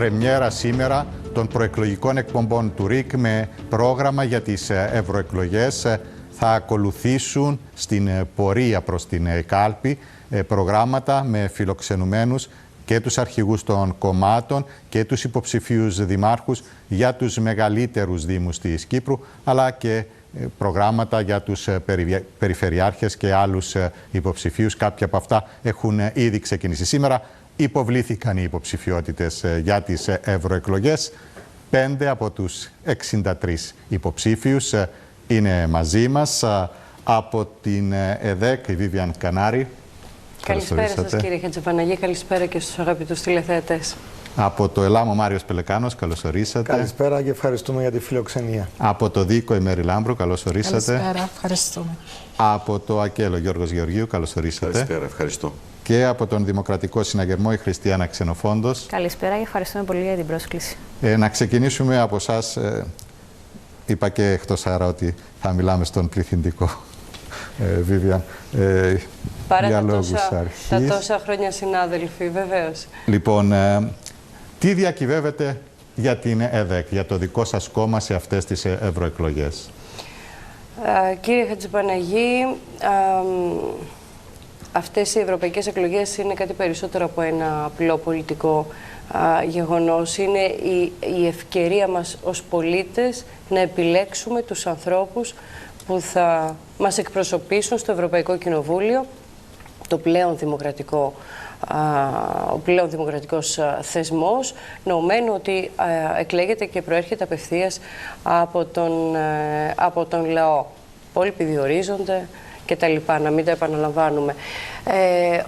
πρεμιέρα σήμερα των προεκλογικών εκπομπών του ΡΙΚ με πρόγραμμα για τις ευρωεκλογές. Θα ακολουθήσουν στην πορεία προς την κάλπη προγράμματα με φιλοξενουμένους και τους αρχηγούς των κομμάτων και τους υποψηφίους δημάρχους για τους μεγαλύτερους δήμους της Κύπρου, αλλά και προγράμματα για τους περιφερειάρχες και άλλους υποψηφίους. Κάποια από αυτά έχουν ήδη ξεκινήσει. Σήμερα υποβλήθηκαν οι υποψηφιότητες για τις ευρωεκλογές. 5 από τους 63 υποψήφιους είναι μαζί μας. Από την ΕΔΕΚ, η Βίβιαν Κανάρη. Καλησπέρα σας, κύριε Χατζηπαναγή. Καλησπέρα και στους αγαπητούς τηλεθεατές. Από το ΕΛΑΜ, ο Μάριος Πελεκάνος, καλώς ορίσατε. Καλησπέρα και ευχαριστούμε για τη φιλοξενία. Από το ΔΙΚΟ, η Μέρη Λάμπρου, καλώς ορίσατε. Καλησπέρα, ευχαριστούμε. Από το ΑΚΕΛ, ο Γιώργος Γεωργίου, καλώς ορίσατε. Καλησπέρα, ευχαριστώ. Και από τον Δημοκρατικό Συναγερμό, η Χριστιάνα Ξενοφόντος. Καλησπέρα και ευχαριστούμε πολύ για την πρόσκληση. Να ξεκινήσουμε από εσάς. Είπα και εκτός αέρα ότι θα μιλάμε στον πληθυντικό. Βίβιαν, παρά τα τόσα χρόνια συνάδελφοι, βεβαίως. Λοιπόν, τι διακυβεύεται για την ΕΔΕΚ, για το δικό σας κόμμα σε αυτές τις ευρωεκλογές? Κύριε Χατζηπαναγή, αυτές οι ευρωπαϊκές εκλογές είναι κάτι περισσότερο από ένα απλό πολιτικό γεγονός. Είναι η ευκαιρία μας ως πολίτες να επιλέξουμε τους ανθρώπους που θα μας εκπροσωπήσουν στο Ευρωπαϊκό Κοινοβούλιο, ο πλέον δημοκρατικός θεσμός, νοουμένου ότι εκλέγεται και προέρχεται απευθείας από τον λαό. Υπόλοιποι διορίζονται και τα λοιπά, να μην τα επαναλαμβάνουμε.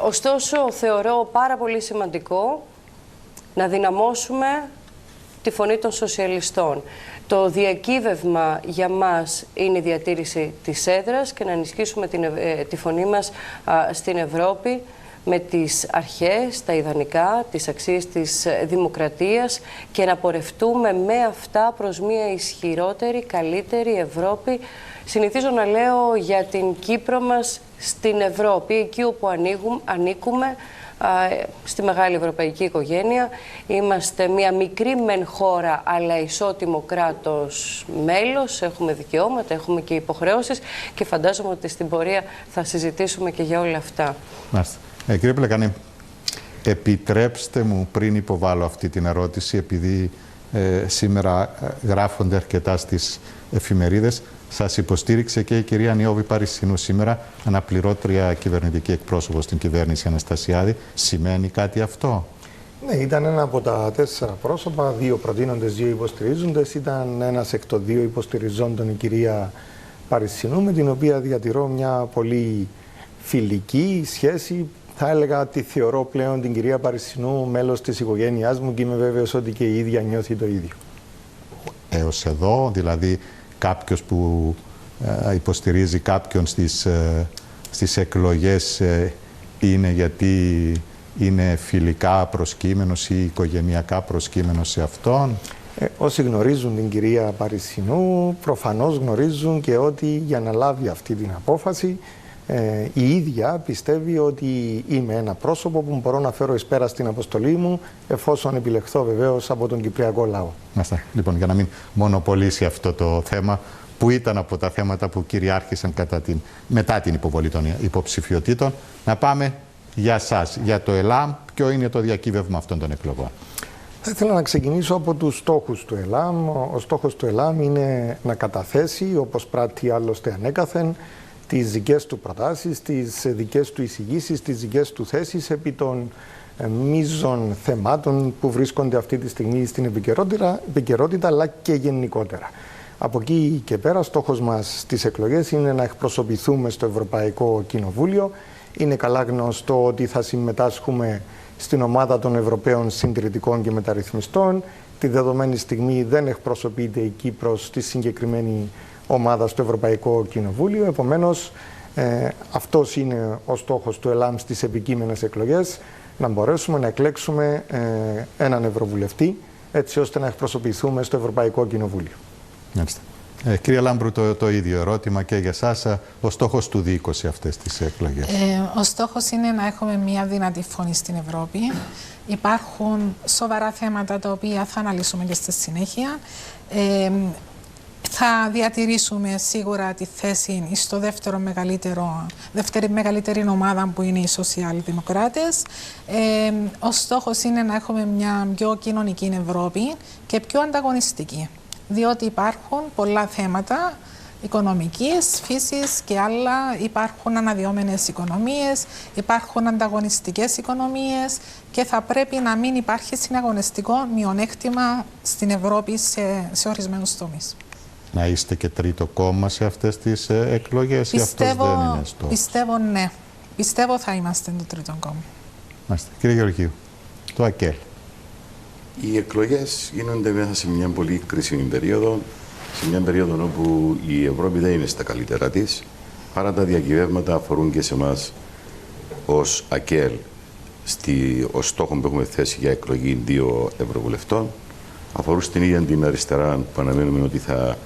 Ωστόσο, θεωρώ πάρα πολύ σημαντικό να δυναμώσουμε τη φωνή των σοσιαλιστών. Το διακύβευμα για μας είναι η διατήρηση της έδρας και να ενισχύσουμε τη φωνή μας στην Ευρώπη με τις αρχές, τα ιδανικά, τις αξίες της δημοκρατίας και να πορευτούμε με αυτά προς μια ισχυρότερη, καλύτερη Ευρώπη. Συνηθίζω να λέω για την Κύπρο μας στην Ευρώπη, εκεί όπου ανήκουμε, στη μεγάλη ευρωπαϊκή οικογένεια. Είμαστε μια μικρή μεν χώρα, αλλά ισότιμο κράτος μέλος. Έχουμε δικαιώματα, έχουμε και υποχρεώσεις και φαντάζομαι ότι στην πορεία θα συζητήσουμε και για όλα αυτά. Μάλιστα. Κύριε Πελεκανή, επιτρέψτε μου πριν υποβάλω αυτή την ερώτηση, επειδή σήμερα γράφονται αρκετά στις εφημερίδες, σας υποστήριξε και η κυρία Νιώβη Παρισινού σήμερα, αναπληρώτρια κυβερνητική εκπρόσωπος στην κυβέρνηση Αναστασιάδη. Σημαίνει κάτι αυτό? Ναι, ήταν ένα από τα 4 πρόσωπα, 2 προτείνοντες, 2 υποστηρίζοντες. Ήταν ένας εκ των 2 υποστηριζόντων η κυρία Παρισινού, με την οποία διατηρώ μια πολύ φιλική σχέση. Θα έλεγα ότι θεωρώ πλέον την κυρία Παρισινού μέλος της οικογένειάς μου και είμαι βέβαιος ότι και η ίδια νιώθει το ίδιο. Έως εδώ, δηλαδή κάποιος που υποστηρίζει κάποιον στις εκλογές είναι γιατί είναι φιλικά προσκύμενος ή οικογενειακά προσκύμενος σε αυτόν? Όσοι γνωρίζουν την κυρία Παρισινού προφανώς γνωρίζουν και ότι για να λάβει αυτή την απόφαση η ίδια πιστεύει ότι είμαι ένα πρόσωπο που μπορώ να φέρω εις πέρα στην αποστολή μου, εφόσον επιλεχθώ βεβαίως από τον κυπριακό λαό. Μάλιστα. Λοιπόν, για να μην μονοπολίσει αυτό το θέμα, που ήταν από τα θέματα που κυριάρχησαν μετά την υποβολή των υποψηφιωτήτων, να πάμε για σας, για το ΕΛΑΜ. Ποιο είναι το διακύβευμα αυτών των εκλογών? Θα ήθελα να ξεκινήσω από τους στόχους του ΕΛΑΜ. Ο στόχος του ΕΛΑΜ είναι να καταθέσει, όπως πράττει άλλωστε ανέκαθεν, τις δικές του προτάσεις, τις δικές του εισηγήσεις, τις δικές του θέσεις επί των μείζων θεμάτων που βρίσκονται αυτή τη στιγμή στην επικαιρότητα, αλλά και γενικότερα. Από εκεί και πέρα, στόχος μας στις εκλογές είναι να εκπροσωπηθούμε στο Ευρωπαϊκό Κοινοβούλιο. Είναι καλά γνωστό ότι θα συμμετάσχουμε στην ομάδα των Ευρωπαίων Συντηρητικών και Μεταρρυθμιστών. Τη δεδομένη στιγμή δεν εκπροσωπείται η Κύπρος στη συγκεκριμένη ομάδα στο Ευρωπαϊκό Κοινοβούλιο. Επομένως, αυτός είναι ο στόχος του ΕΛΑΜ στις επικείμενες εκλογές, να μπορέσουμε να εκλέξουμε έναν Ευρωβουλευτή, έτσι ώστε να εκπροσωπηθούμε στο Ευρωπαϊκό Κοινοβούλιο. Μάλιστα. Κυρία Λάμπρου, το ίδιο ερώτημα και για εσάς. Ο στόχος του Δ20 αυτές τις εκλογές. Ο στόχος είναι να έχουμε μια δυνατή φωνή στην Ευρώπη. Υπάρχουν σοβαρά θέματα τα οποία θα αναλύσουμε και στη συνέχεια. Θα διατηρήσουμε σίγουρα τη θέση στο δεύτερη μεγαλύτερη ομάδα που είναι οι σοσιαλδημοκράτες. Ο στόχος είναι να έχουμε μια πιο κοινωνική Ευρώπη και πιο ανταγωνιστική. Διότι υπάρχουν πολλά θέματα οικονομικής φύσης και άλλα, υπάρχουν αναδυόμενες οικονομίες, υπάρχουν ανταγωνιστικές οικονομίες και θα πρέπει να μην υπάρχει συναγωνιστικό μειονέκτημα στην Ευρώπη σε ορισμένους τομείς. Να είστε και τρίτο κόμμα σε αυτές τις εκλογές ή αυτός δεν είναι στόχος? Πιστεύω ναι. Πιστεύω θα είμαστε το τρίτο κόμμα. Μάλιστα. Κύριε Γεωργίου, το ΑΚΕΛ. Οι εκλογές γίνονται μέσα σε μια πολύ κρίσιμη περίοδο, σε μια περίοδο όπου η Ευρώπη δεν είναι στα καλύτερα της, άρα τα διακυβεύματα αφορούν και σε εμάς ως ΑΚΕΛ, ως στόχο που έχουμε θέσει για εκλογή 2 ευρωβουλευτών, αφορούν στην ίδια την αριστερά που αναμένουμε ότι θα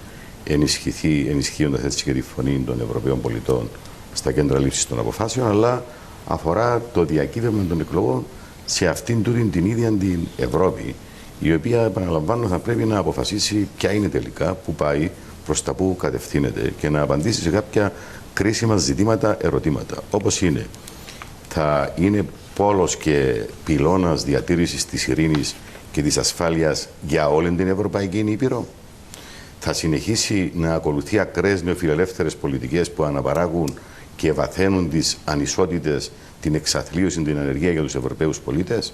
ενισχυθεί, ενισχύοντας έτσι και τη φωνή των Ευρωπαίων πολιτών στα κέντρα λήψης των αποφάσεων, αλλά αφορά το διακύβευμα των εκλογών σε αυτήν την ίδια την Ευρώπη, η οποία, επαναλαμβάνω, θα πρέπει να αποφασίσει ποια είναι τελικά, που πάει, προς τα που κατευθύνεται και να απαντήσει σε κάποια κρίσιμα ζητήματα, ερωτήματα. Όπως είναι, θα είναι πόλος και πυλώνας διατήρησης της ειρήνης και της ασφάλειας για όλη την Ευρωπαϊκή Ήπειρο? Θα συνεχίσει να ακολουθεί ακραίες νεοφιλελεύθερες πολιτικές που αναπαράγουν και βαθαίνουν τις ανισότητες, την εξαθλίωση, την ανεργία για τους Ευρωπαίους πολίτες?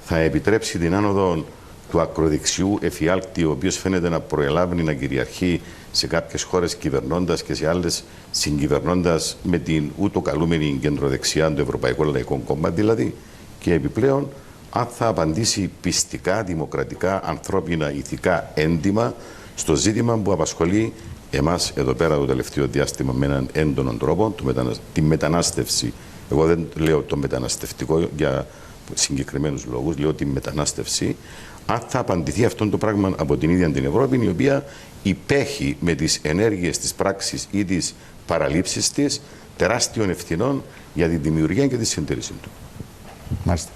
Θα επιτρέψει την άνοδο του ακροδεξιού εφιάλτη, ο οποίος φαίνεται να προελάβει να κυριαρχεί σε κάποιες χώρες κυβερνώντας και σε άλλες συγκυβερνώντας με την ούτω καλούμενη κεντροδεξιά, το Ευρωπαϊκό Λαϊκό Κόμμα δηλαδή, και επιπλέον αν θα απαντήσει πιστικά, δημοκρατικά, ανθρώπινα, ηθικά έντιμα στο ζήτημα που απασχολεί εμάς εδώ πέρα το τελευταίο διάστημα με έναν έντονο τρόπο, τη μετανάστευση. Εγώ δεν λέω το μεταναστευτικό για συγκεκριμένους λόγους, λέω τη μετανάστευση. Αν θα απαντηθεί αυτό το πράγμα από την ίδια την Ευρώπη, η οποία υπέχει με τις ενέργειες της πράξης ή τις παραλήψεις της τεράστιων ευθυνών για τη δημιουργία και τη συντήρηση του. Μάλιστα.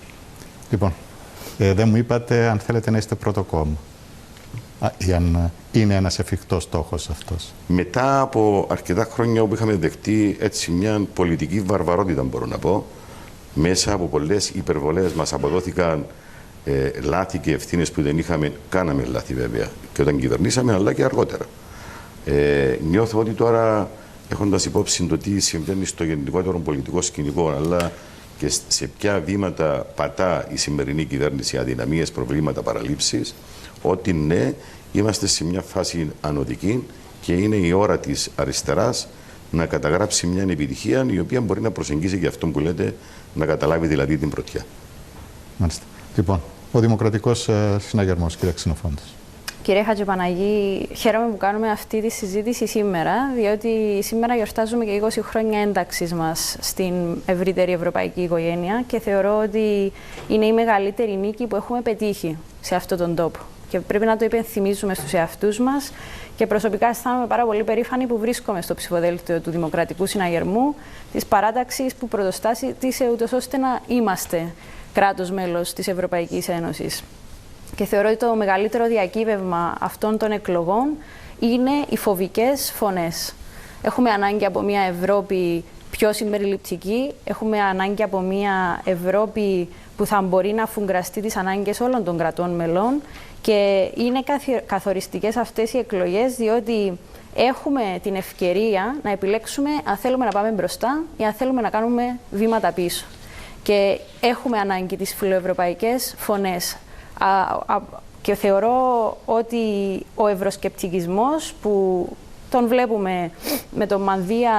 Λοιπόν, δεν μου είπατε αν θέλετε να είστε πρώτο κόμμα ή αν είναι ένας εφικτός στόχος αυτός. Μετά από αρκετά χρόνια όπου είχαμε δεχτεί έτσι μια πολιτική βαρβαρότητα, μπορώ να πω, μέσα από πολλές υπερβολές μας αποδόθηκαν λάθη και ευθύνες που δεν είχαμε, κάναμε λάθη βέβαια και όταν κυβερνήσαμε, αλλά και αργότερα. Νιώθω ότι τώρα, έχοντας υπόψη το τι συμβαίνει στο γενικότερο πολιτικό σκηνικό, αλλά και σε ποια βήματα πατά η σημερινή κυβέρνηση, αδυναμίες, προβλήματα, παραλήψεις, ότι ναι, είμαστε σε μια φάση ανωδική και είναι η ώρα της αριστεράς να καταγράψει μια επιτυχία η οποία μπορεί να προσεγγίσει και αυτό που λέτε, να καταλάβει δηλαδή την πρωτιά. Μάλιστα. Λοιπόν, ο Δημοκρατικός Συναγερμός, κύριε Ξενοφόντος. Κύριε Χατζηπαναγή, χαίρομαι που κάνουμε αυτή τη συζήτηση σήμερα, διότι σήμερα γιορτάζουμε και 20 χρόνια ένταξης μας στην ευρύτερη ευρωπαϊκή οικογένεια και θεωρώ ότι είναι η μεγαλύτερη νίκη που έχουμε πετύχει σε αυτόν τον τόπο. Και πρέπει να το υπενθυμίζουμε στους εαυτούς μας και προσωπικά αισθάνομαι πάρα πολύ περήφανη που βρίσκομαι στο ψηφοδέλτιο του Δημοκρατικού Συναγερμού, της παράταξης που πρωτοστάσει ούτως ώστε να είμαστε κράτος μέλος της Ευρωπαϊκής Ένωσης. Και θεωρώ ότι το μεγαλύτερο διακύβευμα αυτών των εκλογών είναι οι φοβικές φωνές. Έχουμε ανάγκη από μια Ευρώπη πιο συμπεριληπτική, έχουμε ανάγκη από μια Ευρώπη που θα μπορεί να αφουγκραστεί τις ανάγκες όλων των κρατών μελών και είναι καθοριστικές αυτές οι εκλογές διότι έχουμε την ευκαιρία να επιλέξουμε αν θέλουμε να πάμε μπροστά ή αν θέλουμε να κάνουμε βήματα πίσω. Και έχουμε ανάγκη τις φιλοευρωπαϊκές φωνές. Και θεωρώ ότι ο ευρωσκεπτικισμός που τον βλέπουμε με το μανδύα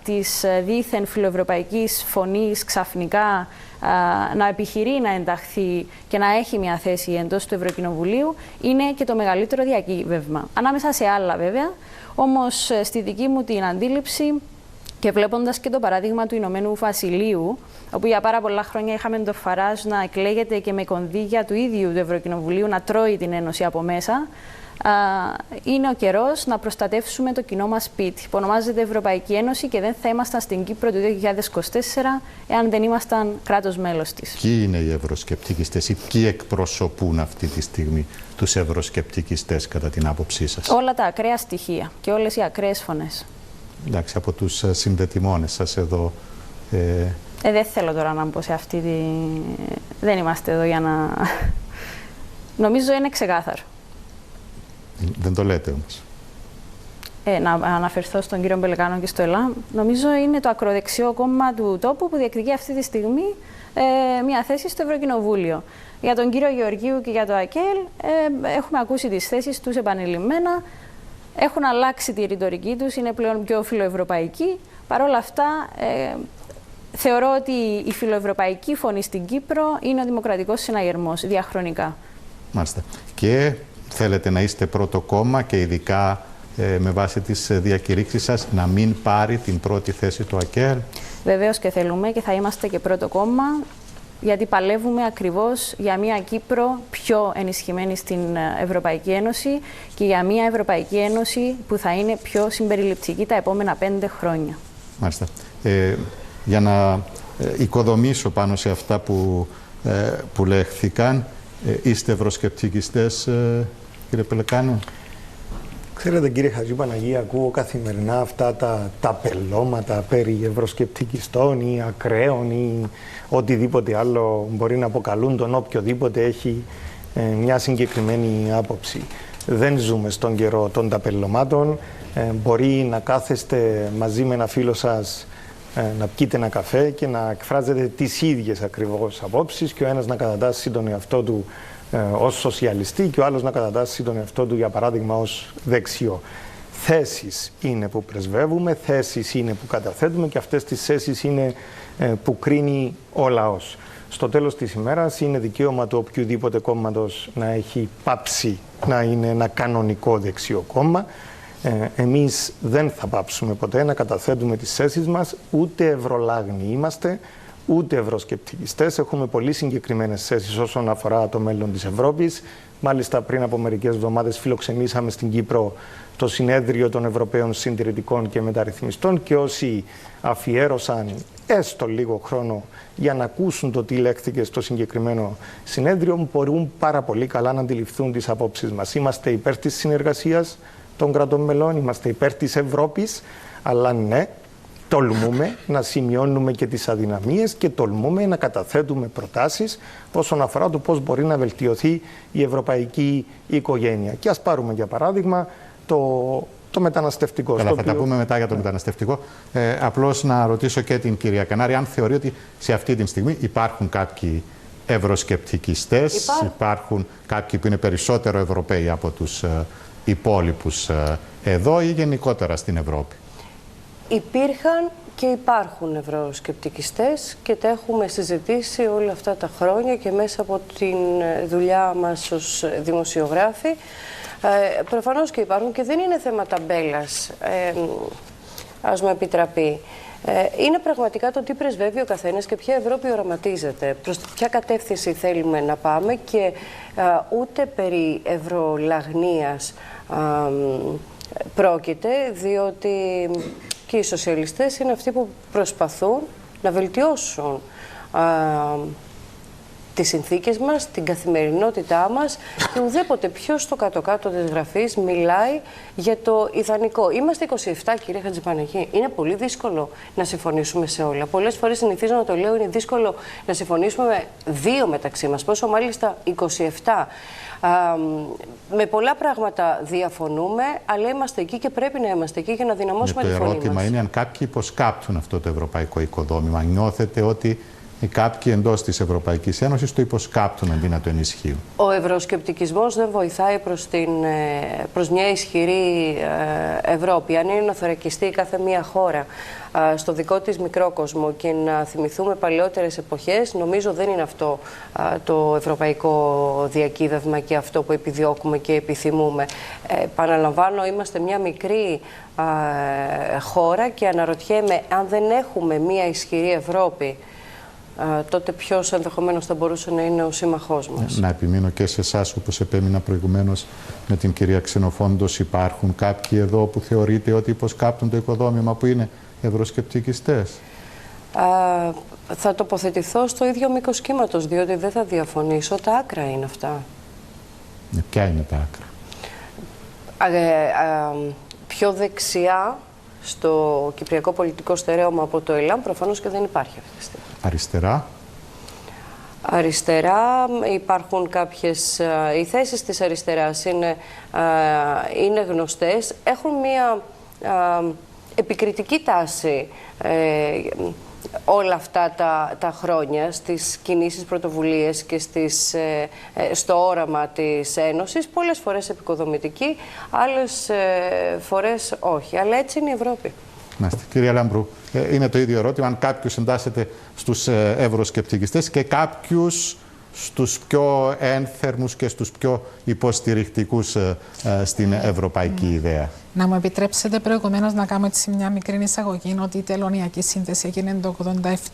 της δίθεν φιλοευρωπαϊκής φωνής ξαφνικά να επιχειρεί να ενταχθεί και να έχει μια θέση εντός του Ευρωκοινοβουλίου είναι και το μεγαλύτερο διακύβευμα. Ανάμεσα σε άλλα βέβαια, όμως στη δική μου την αντίληψη και βλέποντας και το παράδειγμα του Ηνωμένου Βασιλείου, όπου για πάρα πολλά χρόνια είχαμε το Φαράζ να εκλέγεται και με κονδύλια του ίδιου του Ευρωκοινοβουλίου να τρώει την Ένωση από μέσα, είναι ο καιρός να προστατεύσουμε το κοινό μας σπίτι, που ονομάζεται Ευρωπαϊκή Ένωση και δεν θα ήμασταν στην Κύπρο το 2024 εάν δεν ήμασταν κράτος μέλος της. Ποιοι είναι οι ευρωσκεπτικιστές ή ποιοι εκπροσωπούν αυτή τη στιγμή τους ευρωσκεπτικιστές κατά την άποψή σας? Όλα τα ακραία στοιχεία και όλες οι ακραίες φωνές. Εντάξει, από τους συνδετημόνες σας εδώ... Δεν θέλω τώρα να μπω σε αυτή τη... Δεν είμαστε εδώ για να... Νομίζω είναι ξεκάθαρο. Δεν το λέτε όμως. Να αναφερθώ στον κύριο Μπελεκάνο και στο ΕΛΑΜ. Νομίζω είναι το ακροδεξιό κόμμα του τόπου που διεκδικεί αυτή τη στιγμή μια θέση στο Ευρωκοινοβούλιο. Για τον κύριο Γεωργίου και για το ΑΚΕΛ έχουμε ακούσει τις θέσεις τους επανειλημμένα. Έχουν αλλάξει τη ρητορική τους, είναι πλέον πιο φιλοευρωπαϊκοί. Παρ' όλα αυτά, θεωρώ ότι η φιλοευρωπαϊκή φωνή στην Κύπρο είναι ο δημοκρατικός συναγερμός, διαχρονικά. Μάλιστα. Και θέλετε να είστε πρώτο κόμμα και ειδικά με βάση τις διακηρύξεις σας να μην πάρει την πρώτη θέση του ΑΚΕΛ? Βεβαίως και θέλουμε και θα είμαστε και πρώτο κόμμα, γιατί παλεύουμε ακριβώς για μια Κύπρο πιο ενισχυμένη στην Ευρωπαϊκή Ένωση και για μια Ευρωπαϊκή Ένωση που θα είναι πιο συμπεριληπτική τα επόμενα 5 χρόνια. Μάλιστα. Για να οικοδομήσω πάνω σε αυτά που λέχθηκαν, είστε ευρωσκεπτικιστές, κύριε Πελεκάνο? Ξέρετε, κύριε Χατζηπαναγή, ακούω καθημερινά αυτά τα πελώματα περί ευρωσκεπτικιστών ή ακραίων ή οτιδήποτε άλλο μπορεί να αποκαλούν τον οποιοδήποτε έχει μια συγκεκριμένη άποψη. Δεν ζούμε στον καιρό των ταπελωμάτων. Μπορεί να κάθεστε μαζί με ένα φίλο σας να πιείτε ένα καφέ και να εκφράζετε τις ίδιες ακριβώς απόψεις και ο ένας να κατατάσσει τον εαυτό του ως σοσιαλιστή και ο άλλος να κατατάσσει τον εαυτό του, για παράδειγμα, ως δεξιό. Θέσεις είναι που πρεσβεύουμε, θέσεις είναι που καταθέτουμε και αυτές τις θέσεις είναι που κρίνει ο λαός. Στο τέλος της ημέρας είναι δικαίωμα του οποιοδήποτε κόμματος να έχει πάψει να είναι ένα κανονικό δεξιό κόμμα. Εμείς δεν θα πάψουμε ποτέ να καταθέτουμε τις θέσεις μας, ούτε ευρωλάγνοι είμαστε, ούτε ευρωσκεπτικιστές. Έχουμε πολύ συγκεκριμένες θέσεις όσον αφορά το μέλλον της Ευρώπης. Μάλιστα, πριν από μερικές εβδομάδες φιλοξενήσαμε στην Κύπρο το Συνέδριο των Ευρωπαίων Συντηρητικών και Μεταρρυθμιστών και όσοι αφιέρωσαν έστω λίγο χρόνο για να ακούσουν το τι λέχθηκε στο συγκεκριμένο συνέδριο μπορούν πάρα πολύ καλά να αντιληφθούν τις απόψεις μας. Είμαστε υπέρ της συνεργασίας των κρατών μελών, είμαστε υπέρ της Ευρώπης, αλλά ναι, τολμούμε να σημειώνουμε και τις αδυναμίες και τολμούμε να καταθέτουμε προτάσεις όσον αφορά το πώς μπορεί να βελτιωθεί η ευρωπαϊκή οικογένεια. Και ας πάρουμε για παράδειγμα το μεταναστευτικό. Καλά, θα τα πούμε μετά για το μεταναστευτικό. Απλώς να ρωτήσω και την κυρία Κανάρη αν θεωρεί ότι σε αυτή τη στιγμή υπάρχουν κάποιοι ευρωσκεπτικιστές, υπάρχουν κάποιοι που είναι περισσότερο Ευρωπαίοι από τους υπόλοιπους εδώ ή γενικότερα στην Ευρώπη? Υπήρχαν και υπάρχουν ευρωσκεπτικιστές και τα έχουμε συζητήσει όλα αυτά τα χρόνια και μέσα από την δουλειά μας ως δημοσιογράφοι. Προφανώς και υπάρχουν και δεν είναι θέμα ταμπέλας, ας μου επιτραπεί. Είναι πραγματικά το τι πρεσβεύει ο καθένας και ποια Ευρώπη οραματίζεται, προς ποια κατεύθυνση θέλουμε να πάμε και ούτε περί ευρωλαγνίας πρόκειται, διότι και οι σοσιαλιστές είναι αυτοί που προσπαθούν να βελτιώσουν τις συνθήκες μας, την καθημερινότητά μας και ουδέποτε ποιος στο κάτω-κάτω της γραφής μιλάει για το ιδανικό. Είμαστε 27, κύριε Χατζηπαναγή. Είναι πολύ δύσκολο να συμφωνήσουμε σε όλα. Πολλές φορές συνηθίζω να το λέω, είναι δύσκολο να συμφωνήσουμε με 2 μεταξύ μας, πόσο μάλιστα 27. Με πολλά πράγματα διαφωνούμε, αλλά είμαστε εκεί και πρέπει να είμαστε εκεί για να δυναμώσουμε τη φωνή μας. Το ερώτημα είναι αν κάποιοι υποσκάπτουν αυτό το ευρωπαϊκό οικοδόμημα. Νιώθετε ότι κάποιοι εντός της Ευρωπαϊκής Ένωσης το υποσκάπτουν αντί να το ενισχύουν? Ο ευρωσκεπτικισμός δεν βοηθάει προς μια ισχυρή Ευρώπη. Αν είναι να θωρακιστεί κάθε μία χώρα στο δικό της μικρό κόσμο και να θυμηθούμε παλαιότερες εποχές, νομίζω δεν είναι αυτό το ευρωπαϊκό διακύβευμα και αυτό που επιδιώκουμε και επιθυμούμε. Παραλαμβάνω, είμαστε μια μικρή χώρα και αναρωτιέμαι αν δεν έχουμε μια ισχυρή Ευρώπη τότε ποιος ενδεχομένως θα μπορούσε να είναι ο σύμμαχός μας. Να επιμείνω και σε εσάς, όπως επέμεινα προηγουμένως με την κυρία Ξενοφόντος, υπάρχουν κάποιοι εδώ που θεωρείτε ότι υποσκάπτουν το οικοδόμημα, που είναι ευρωσκεπτικιστές? Θα τοποθετηθώ στο ίδιο μήκος κύματος, διότι δεν θα διαφωνήσω. Τα άκρα είναι αυτά. Ποια είναι τα άκρα? Πιο δεξιά στο κυπριακό πολιτικό στερέωμα από το ΕΛΑΜ προφανώς και δεν υπάρχει αυτή τη στιγμή. Αριστερά? Αριστερά υπάρχουν κάποιες... Οι θέσεις της αριστεράς είναι γνωστές. Έχουν μία επικριτική τάση όλα αυτά τα χρόνια στις κινήσεις, πρωτοβουλίες και στο όραμα της Ένωσης. Πολλές φορές επικοδομητική, άλλες φορές όχι. Αλλά έτσι είναι η Ευρώπη. Κυρία Λαμπρού, είναι το ίδιο ερώτημα αν κάποιους εντάσσεται στους ευρωσκεπτικιστές και κάποιους στους πιο ένθερμους και στους πιο υποστηρικτικούς στην ευρωπαϊκή ιδέα. Να μου επιτρέψετε προηγουμένως να κάνω έτσι μια μικρή εισαγωγή ότι η τελωνιακή σύνθεση έγινε το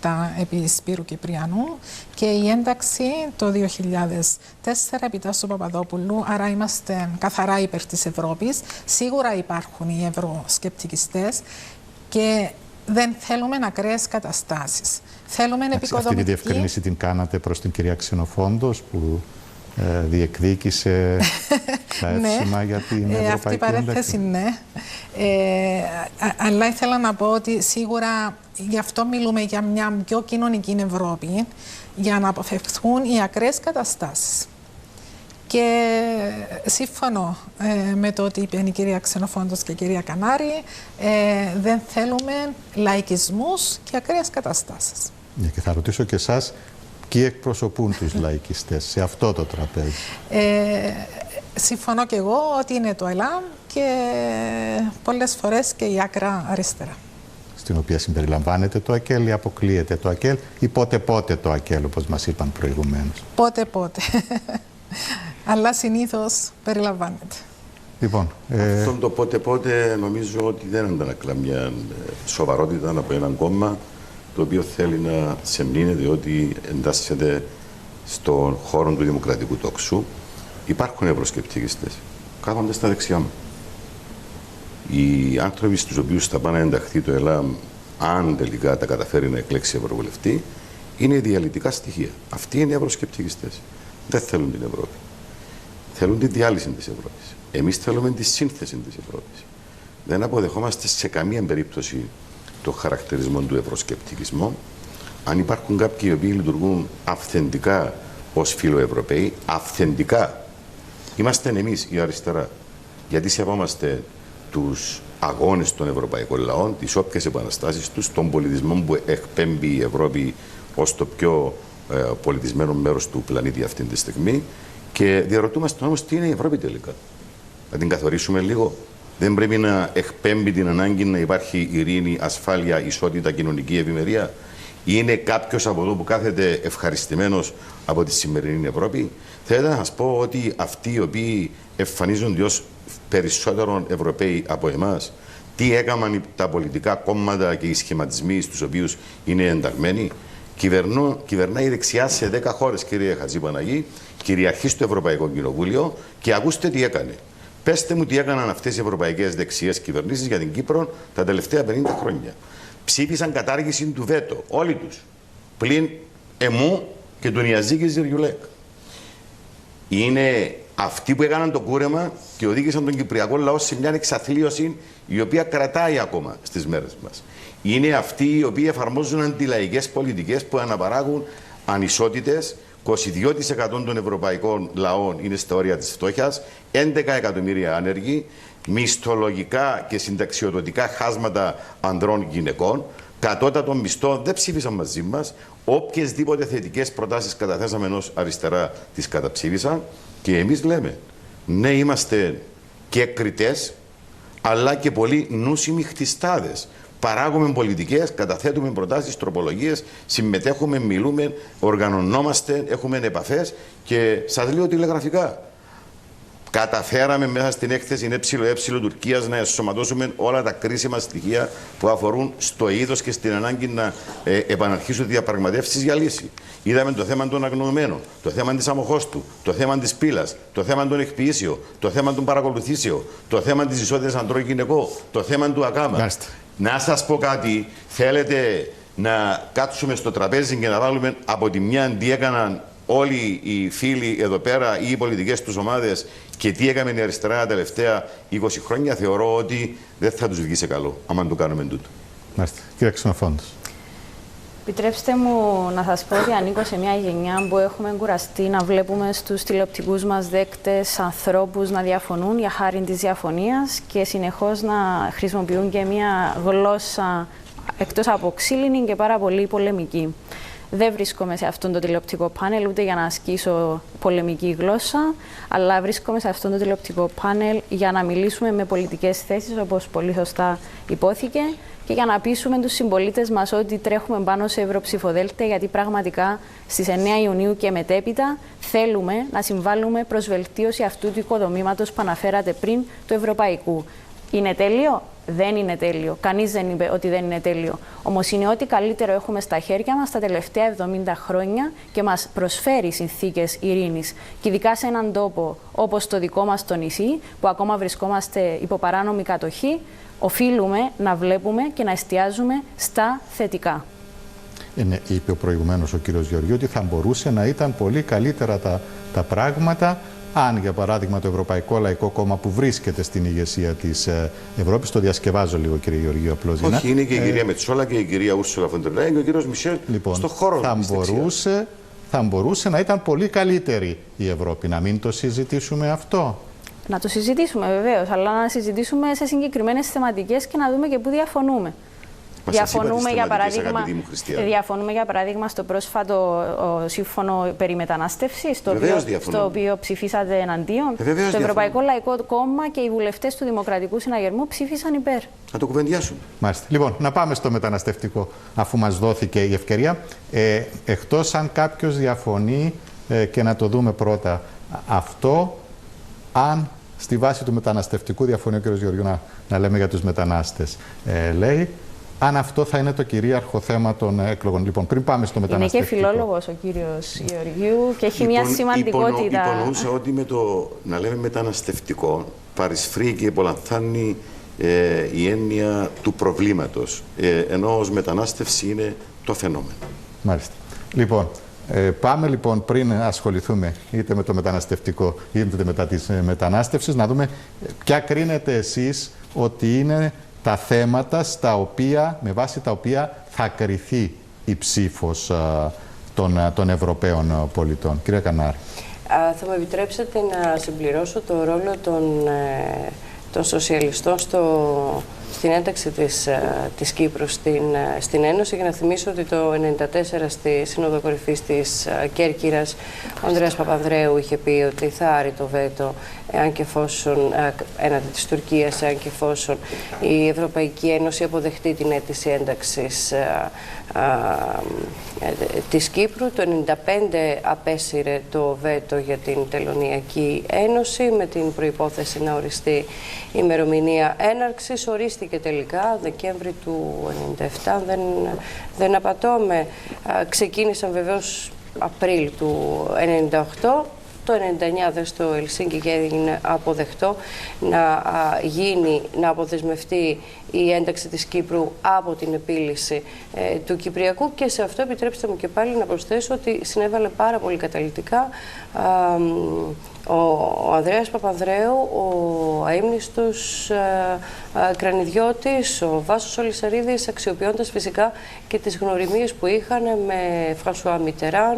1987 επί Σπύρου Κυπριανού και η ένταξη το 2004 επί Τάσου Παπαδόπουλου, άρα είμαστε καθαρά υπέρ της Ευρώπης. Σίγουρα υπάρχουν οι ευρωσκεπτικιστές και δεν θέλουμε ακραίες καταστάσεις. Θέλουμε επικοδομητική... Αυτή τη διευκρίνηση την κάνατε προς την κυρία Ξενοφόντος που διεκδίκησε τα εύσημα για την ευρωπαϊκή ένταξη. Αυτή η παρένθεση, ναι. Αλλά ήθελα να πω ότι σίγουρα γι' αυτό μιλούμε για μια πιο κοινωνική Ευρώπη, για να αποφευχθούν οι ακραίες καταστάσεις. Και σύμφωνο με το ότι είπε η κυρία Ξενοφόντος και η κυρία Κανάρη, δεν θέλουμε λαϊκισμούς και ακραίες καταστάσεις. Και θα ρωτήσω και εσάς, ποιοι εκπροσωπούν τους λαϊκιστές σε αυτό το τραπέζι? Συμφωνώ και εγώ ότι είναι το ΕΛΑΜ και πολλές φορές και η άκρα αριστερά. Στην οποία συμπεριλαμβάνεται το ΑΚΕΛ ή αποκλείεται το ΑΚΕΛ ή πότε το ΑΚΕΛ, όπως μας είπαν προηγουμένως? Πότε. Αλλά συνήθως περιλαμβάνεται. Λοιπόν, αυτό το πότε νομίζω ότι δεν αντανακλά μια σοβαρότητα από έναν κόμμα το οποίο θέλει να σεμνύνεται ότι εντάσσεται στον χώρο του δημοκρατικού τόξου. Υπάρχουν ευρωσκεπτικιστές. Κάθονται στα δεξιά μου. Οι άνθρωποι στους οποίους θα πάνε να ενταχθεί το ΕΛΑΜ, αν τελικά τα καταφέρει να εκλέξει ευρωβουλευτή, είναι διαλυτικά στοιχεία. Αυτοί είναι οι ευρωσκεπτικιστές. Δεν θέλουν την Ευρώπη. Θέλουν τη διάλυση της Ευρώπης. Εμείς θέλουμε τη σύνθεση της Ευρώπης. Δεν αποδεχόμαστε σε καμία περίπτωση το χαρακτηρισμό του ευρωσκεπτικισμού. Αν υπάρχουν κάποιοι οι οποίοι λειτουργούν αυθεντικά ως φιλοευρωπαίοι, αυθεντικά, είμαστε εμείς η αριστερά. Γιατί σεβόμαστε τους αγώνες των ευρωπαϊκών λαών, τις όποιες επαναστάσεις τους, τον πολιτισμό που εκπέμπει η Ευρώπη ως το πιο πολιτισμένο μέρος του πλανήτη αυτή τη στιγμή. Και διαρωτούμαστε όμως τι είναι η Ευρώπη τελικά. Να την καθορίσουμε λίγο. Δεν πρέπει να εκπέμπει την ανάγκη να υπάρχει ειρήνη, ασφάλεια, ισότητα, κοινωνική ευημερία? Είναι κάποιος από εδώ που κάθεται ευχαριστημένος από τη σημερινή Ευρώπη? Θέλω να σας πω ότι αυτοί οι οποίοι εμφανίζονται ως περισσότερων Ευρωπαίοι από εμάς, τι έκαναν τα πολιτικά κόμματα και οι σχηματισμοί στους οποίους είναι ενταγμένοι? Κυβερνάει η δεξιά σε 10 χώρες, κύριε Χατζηπαναγή, κυριαρχεί στο Ευρωπαϊκό Κοινοβούλιο και ακούστε τι έκανε. Πέστε μου τι έκαναν αυτές οι ευρωπαϊκές δεξιές κυβερνήσεις για την Κύπρο τα τελευταία 50 χρόνια. Ψήφισαν κατάργηση του βέτο, όλοι τους, πλην εμού και του Νιαζίκη Ζηριουλέκ. Είναι αυτοί που έκαναν το κούρεμα και οδήγησαν τον Κυπριακό λαό σε μια εξαθλίωση η οποία κρατάει ακόμα στις μέρες μας. Είναι αυτοί οι οποίοι εφαρμόζουν αντιλαϊκές πολιτικές που αναπαράγουν ανισότητες. 22% των ευρωπαϊκών λαών είναι στα όρια της φτώχειας, 11 εκατομμύρια άνεργοι, μισθολογικά και συνταξιοδοτικά χάσματα ανδρών γυναικών, κατώτατο μισθό δεν ψήφισαν μαζί μας, οποιασδήποτε θετικές προτάσεις καταθέσαμε ως αριστερά τις καταψήφισαν και εμείς λέμε ναι, είμαστε και κριτές αλλά και πολύ νούσιμοι χτιστάδες. Παράγουμε πολιτικές, καταθέτουμε προτάσεις, τροπολογίες, συμμετέχουμε, μιλούμε, οργανωνόμαστε, έχουμε επαφές και σας λέω τηλεγραφικά. Καταφέραμε μέσα στην έκθεση ΕΕ Τουρκίας να ενσωματώσουμε όλα τα κρίσιμα στοιχεία που αφορούν στο είδος και στην ανάγκη να επαναρχίσουν διαπραγματεύσεις για λύση. Είδαμε το θέμα των αγνοωμένων, το θέμα της αμοχώστου, το θέμα της πύλας, το θέμα των εκποιήσεων, το θέμα των παρακολουθήσεων, το θέμα της ισότητας ανδρών-γυναικών, το θέμα του ΑΚΑΜΑ. Να σας πω κάτι, θέλετε να κάτσουμε στο τραπέζι και να βάλουμε από τη μια τι έκαναν όλοι οι φίλοι εδώ πέρα ή οι πολιτικές τους ομάδες και τι έκαμε η αριστερά τα τελευταία 20 χρόνια, θεωρώ ότι δεν θα τους βγει σε καλό, άμα το κάνουμε τούτο. Μάλιστα. Κύριε Ξενοφόντος. Επιτρέψτε μου να σας πω ότι ανήκω σε μια γενιά που έχουμε κουραστεί να βλέπουμε στους τηλεοπτικούς μας δέκτες ανθρώπους να διαφωνούν για χάρη της διαφωνίας και συνεχώς να χρησιμοποιούν και μια γλώσσα εκτός από ξύλινη και πάρα πολύ πολεμική. Δεν βρίσκομαι σε αυτόν το τηλεοπτικό πάνελ ούτε για να ασκήσω πολεμική γλώσσα, αλλά βρίσκομαι σε αυτόν το τηλεοπτικό πάνελ για να μιλήσουμε με πολιτικές θέσεις, όπως πολύ σωστά υπόθηκε, και για να πείσουμε τους συμπολίτες μας ότι τρέχουμε πάνω σε ευρωψηφοδέλτια, γιατί πραγματικά στις 9 Ιουνίου και μετέπειτα θέλουμε να συμβάλλουμε προς βελτίωση αυτού του οικοδομήματος που αναφέρατε πριν, του ευρωπαϊκού. Είναι τέλειο? Δεν είναι τέλειο. Κανείς δεν είπε ότι δεν είναι τέλειο. Όμως είναι ό,τι καλύτερο έχουμε στα χέρια μας τα τελευταία 70 χρόνια και μας προσφέρει συνθήκες ειρήνης. Και ειδικά σε έναν τόπο όπως το δικό μας το νησί, που ακόμα βρισκόμαστε υπό παράνομη κατοχή, οφείλουμε να βλέπουμε και να εστιάζουμε στα θετικά. Είπε ο προηγουμένως ο κύριος Γεωργίου ότι θα μπορούσε να ήταν πολύ καλύτερα τα πράγματα αν, για παράδειγμα, το Ευρωπαϊκό Λαϊκό Κόμμα που βρίσκεται στην ηγεσία της Ευρώπης, το διασκευάζω λίγο, κύριε Γεωργίου, απλώς. Όχι, είναι και η κυρία Μετσόλα και η κυρία Ούρσουλα φον ντερ Λάιεν και ο κύριος Μισελ στον χώρο θα μπορούσε να ήταν πολύ καλύτερη η Ευρώπη. Να μην το συζητήσουμε αυτό? Να το συζητήσουμε βεβαίως, αλλά να συζητήσουμε σε συγκεκριμένες θεματικές και να δούμε και πού διαφωνούμε. Διαφωνούμε για παράδειγμα στο πρόσφατο σύμφωνο περί μετανάστευσης, στο οποίο ψηφίσατε εναντίον. Το Ευρωπαϊκό Λαϊκό Κόμμα και οι βουλευτές του Δημοκρατικού Συναγερμού ψήφισαν υπέρ. Να το κουβεντιάσουμε. Μάλιστα. Λοιπόν, να πάμε στο μεταναστευτικό, αφού μας δόθηκε η ευκαιρία. Εκτός αν κάποιος διαφωνεί, και να το δούμε πρώτα αυτό, αν στη βάση του μεταναστευτικού διαφωνεί ο κ. Γεωργιού να λέμε για τους μετανάστες, λέει, αν αυτό θα είναι το κυρίαρχο θέμα των εκλογών. Λοιπόν, πριν πάμε στο μεταναστευτικό. Είναι και φιλόλογος ο κύριος Γεωργίου και έχει μια σημαντικότητα. Υπονοούσα ότι με το να λέμε μεταναστευτικό παρισφρεί και πολλανθάνει η έννοια του προβλήματος, ενώ ως μετανάστευση είναι το φαινόμενο. Μάλιστα. Λοιπόν, πάμε λοιπόν, πριν ασχοληθούμε είτε με το μεταναστευτικό είτε μετά της μετανάστευσης, να δούμε ποια κρίνετε εσείς ότι είναι τα θέματα με βάση τα οποία θα κριθεί η ψήφος των Ευρωπαίων πολιτών. Κύριε Κανάρη. Θα μου επιτρέψετε να συμπληρώσω το ρόλο των σοσιαλιστών στην ένταξη της Κύπρου στην Ένωση, για να θυμίσω ότι το 1994 στη Σύνοδο Κορυφής της Κέρκυρας ο Ανδρέας Παπανδρέου είχε πει ότι θα άρει το βέτο έναντι της Τουρκίας, εάν και εφόσον η Ευρωπαϊκή Ένωση αποδεχτεί την αίτηση ένταξης της Κύπρου. Το 1995 απέσυρε το βέτο για την Τελωνειακή Ένωση με την προϋπόθεση να οριστεί η ημερομηνία έναρξης. Ορίστηκε τελικά Δεκέμβρη του 1997, δεν απατώμε. Ξεκίνησαν βεβαίως Απρίλη του 1998. Το 1999 στο Ελσίνκι και έγινε αποδεκτό να αποδεσμευτεί η ένταξη της Κύπρου από την επίλυση του Κυπριακού, και σε αυτό επιτρέψτε μου και πάλι να προσθέσω ότι συνέβαλε πάρα πολύ καταλυτικά ο Ανδρέας Παπανδρέου, ο αείμνηστος Κρανιδιώτης, ο Βάσος Ολυσαρίδης, αξιοποιώντας φυσικά και τις γνωριμίες που είχαν με Φρανσουά Μιτεράν,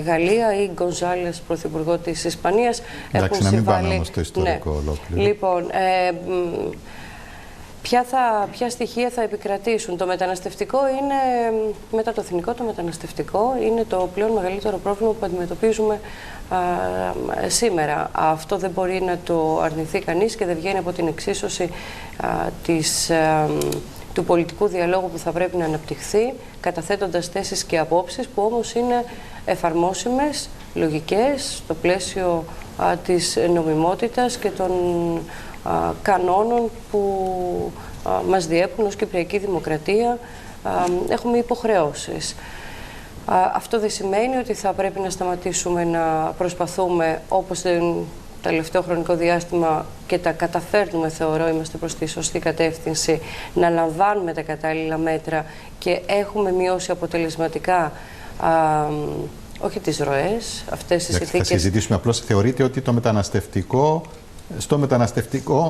Γαλλία, ή Γκονζάλες, πρωθυπουργό της Ισπανίας. Εντάξει, να μην πάμε όμως το ιστορικό ολόκληρο. Λοιπόν, ποια στοιχεία θα επικρατήσουν? Το μεταναστευτικό είναι, μετά το εθνικό, το μεταναστευτικό είναι το πλέον μεγαλύτερο πρόβλημα που αντιμετωπίζουμε σήμερα. Αυτό δεν μπορεί να το αρνηθεί κανείς και δεν βγαίνει από την εξίσωση του πολιτικού διαλόγου που θα πρέπει να αναπτυχθεί, καταθέτοντας θέσεις και απόψεις που όμως είναι εφαρμόσιμες, λογικές, στο πλαίσιο της νομιμότητας και των κανόνων που μας διέπουν ως Κυπριακή Δημοκρατία. Έχουμε υποχρεώσεις. Αυτό δεν σημαίνει ότι θα πρέπει να σταματήσουμε να προσπαθούμε, όπως το τελευταίο χρονικό διάστημα και τα καταφέρνουμε, θεωρώ, είμαστε προς τη σωστή κατεύθυνση, να λαμβάνουμε τα κατάλληλα μέτρα και έχουμε μειώσει αποτελεσματικά όχι τις ροές, αυτές τις συνθήκες. Θα συζητήσουμε απλώς. Θεωρείτε ότι το μεταναστευτικό,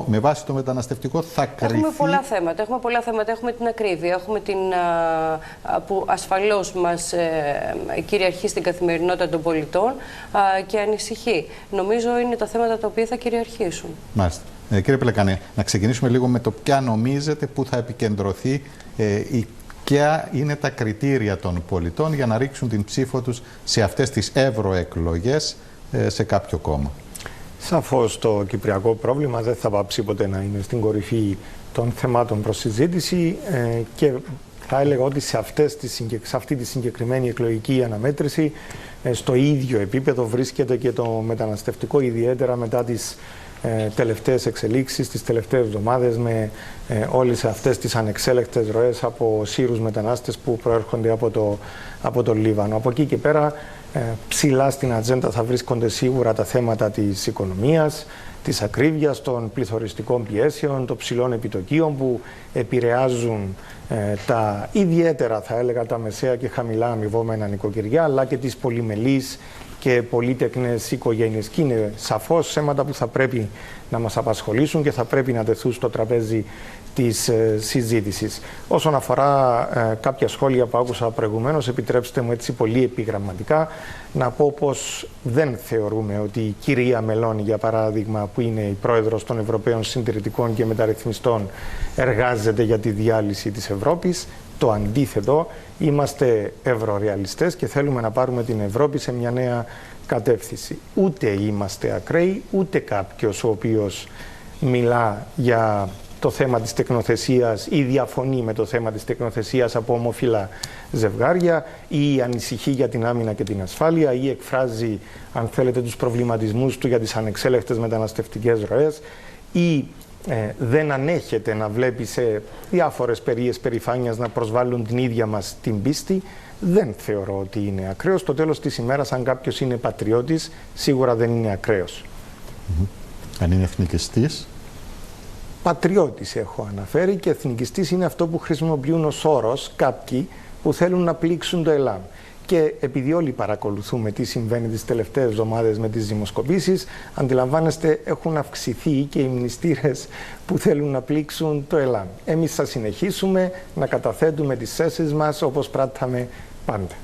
με βάση το μεταναστευτικό θα κρυφεί... Έχουμε πολλά θέματα. Έχουμε την ακρίβεια, έχουμε την, που ασφαλώς μας κυριαρχεί στην καθημερινότητα των πολιτών και ανησυχεί. Νομίζω είναι τα θέματα τα οποία θα κυριαρχήσουν. Μάλιστα. Κύριε Πελεκανέ, να ξεκινήσουμε λίγο με το ποια νομίζετε που θα επικεντρωθεί ποια είναι τα κριτήρια των πολιτών για να ρίξουν την ψήφο τους σε αυτές τις ευρωεκλογές σε κάποιο κόμμα. Σαφώς το κυπριακό πρόβλημα δεν θα πάψει ποτέ να είναι στην κορυφή των θεμάτων προς συζήτηση και θα έλεγα ότι σε αυτή τη συγκεκριμένη εκλογική αναμέτρηση στο ίδιο επίπεδο βρίσκεται και το μεταναστευτικό, ιδιαίτερα μετά τις τελευταίες εξελίξεις, τις τελευταίες εβδομάδες με όλες αυτές τις ανεξέλεκτες ροές από Σύρους μετανάστες που προέρχονται από το Λίβανο. Από εκεί και πέρα ψηλά στην ατζέντα θα βρίσκονται σίγουρα τα θέματα της οικονομίας, της ακρίβειας, των πληθωριστικών πιέσεων, των ψηλών επιτοκίων που επηρεάζουν τα ιδιαίτερα, θα έλεγα, τα μεσαία και χαμηλά αμοιβόμενα νοικοκυριά, αλλά και τις πολυμελείς και πολύτεκνες οικογένειες. Και είναι σαφώς θέματα που θα πρέπει να μας απασχολήσουν και θα πρέπει να τεθούν στο τραπέζι της συζήτησης. Όσον αφορά κάποια σχόλια που άκουσα προηγουμένως, επιτρέψτε μου έτσι πολύ επιγραμματικά να πω πως δεν θεωρούμε ότι η κυρία Μελώνη, για παράδειγμα, που είναι η πρόεδρος των Ευρωπαίων Συντηρητικών και Μεταρρυθμιστών, εργάζεται για τη διάλυση της Ευρώπης. Το αντίθετο, είμαστε ευρωρεαλιστές και θέλουμε να πάρουμε την Ευρώπη σε μια νέα κατεύθυνση. Ούτε είμαστε ακραίοι, ούτε κάποιος ο οποίος μιλά για το θέμα της τεκνοθεσίας ή διαφωνεί με το θέμα της τεκνοθεσίας από ομοφυλά ζευγάρια ή ανησυχεί για την άμυνα και την ασφάλεια ή εκφράζει, αν θέλετε, τους προβληματισμούς του για τις ανεξέλεκτες μεταναστευτικές ροές ή δεν ανέχεται να βλέπει σε διάφορες περίες περηφάνειας να προσβάλλουν την ίδια μας την πίστη. Δεν θεωρώ ότι είναι ακραίος. Στο τέλος της ημέρας, αν κάποιος είναι πατριώτης, σίγουρα δεν είναι ακραίος. Αν είναι εθνικιστής. Πατριώτης έχω αναφέρει και εθνικιστής είναι αυτό που χρησιμοποιούν ως όρος κάποιοι που θέλουν να πλήξουν το ΕΛΑΜ. Και επειδή όλοι παρακολουθούμε τι συμβαίνει τις τελευταίες εβδομάδες με τις δημοσκοπήσεις, αντιλαμβάνεστε έχουν αυξηθεί και οι μνηστήρες που θέλουν να πλήξουν το ΕΛΑΜ. Εμείς θα συνεχίσουμε να καταθέτουμε τις θέσεις μας όπως πράτταμε πάντα.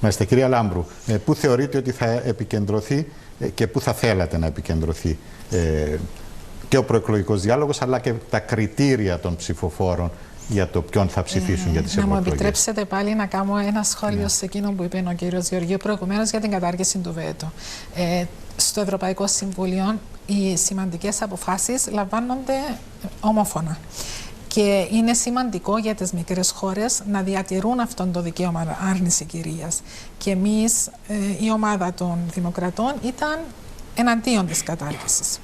Μάλιστα, κυρία Λάμπρου, πού θεωρείτε ότι θα επικεντρωθεί και πού θα θέλατε να επικεντρωθεί και ο προεκλογικός διάλογος, αλλά και τα κριτήρια των ψηφοφόρων για το ποιον θα ψηφίσουν για τις ευρωεκλογές? Να μου επιτρέψετε πάλι να κάνω ένα σχόλιο σε εκείνο που είπε ο κύριος Γεωργίου προηγουμένως για την κατάργηση του βέτο. Στο Ευρωπαϊκό Συμβούλιο οι σημαντικές αποφάσεις λαμβάνονται ομόφωνα. Και είναι σημαντικό για τις μικρές χώρες να διατηρούν αυτόν το δικαίωμα άρνηση κυρίας. Και εμείς, η ομάδα των Δημοκρατών, ήταν εναντίον της κατάργησης.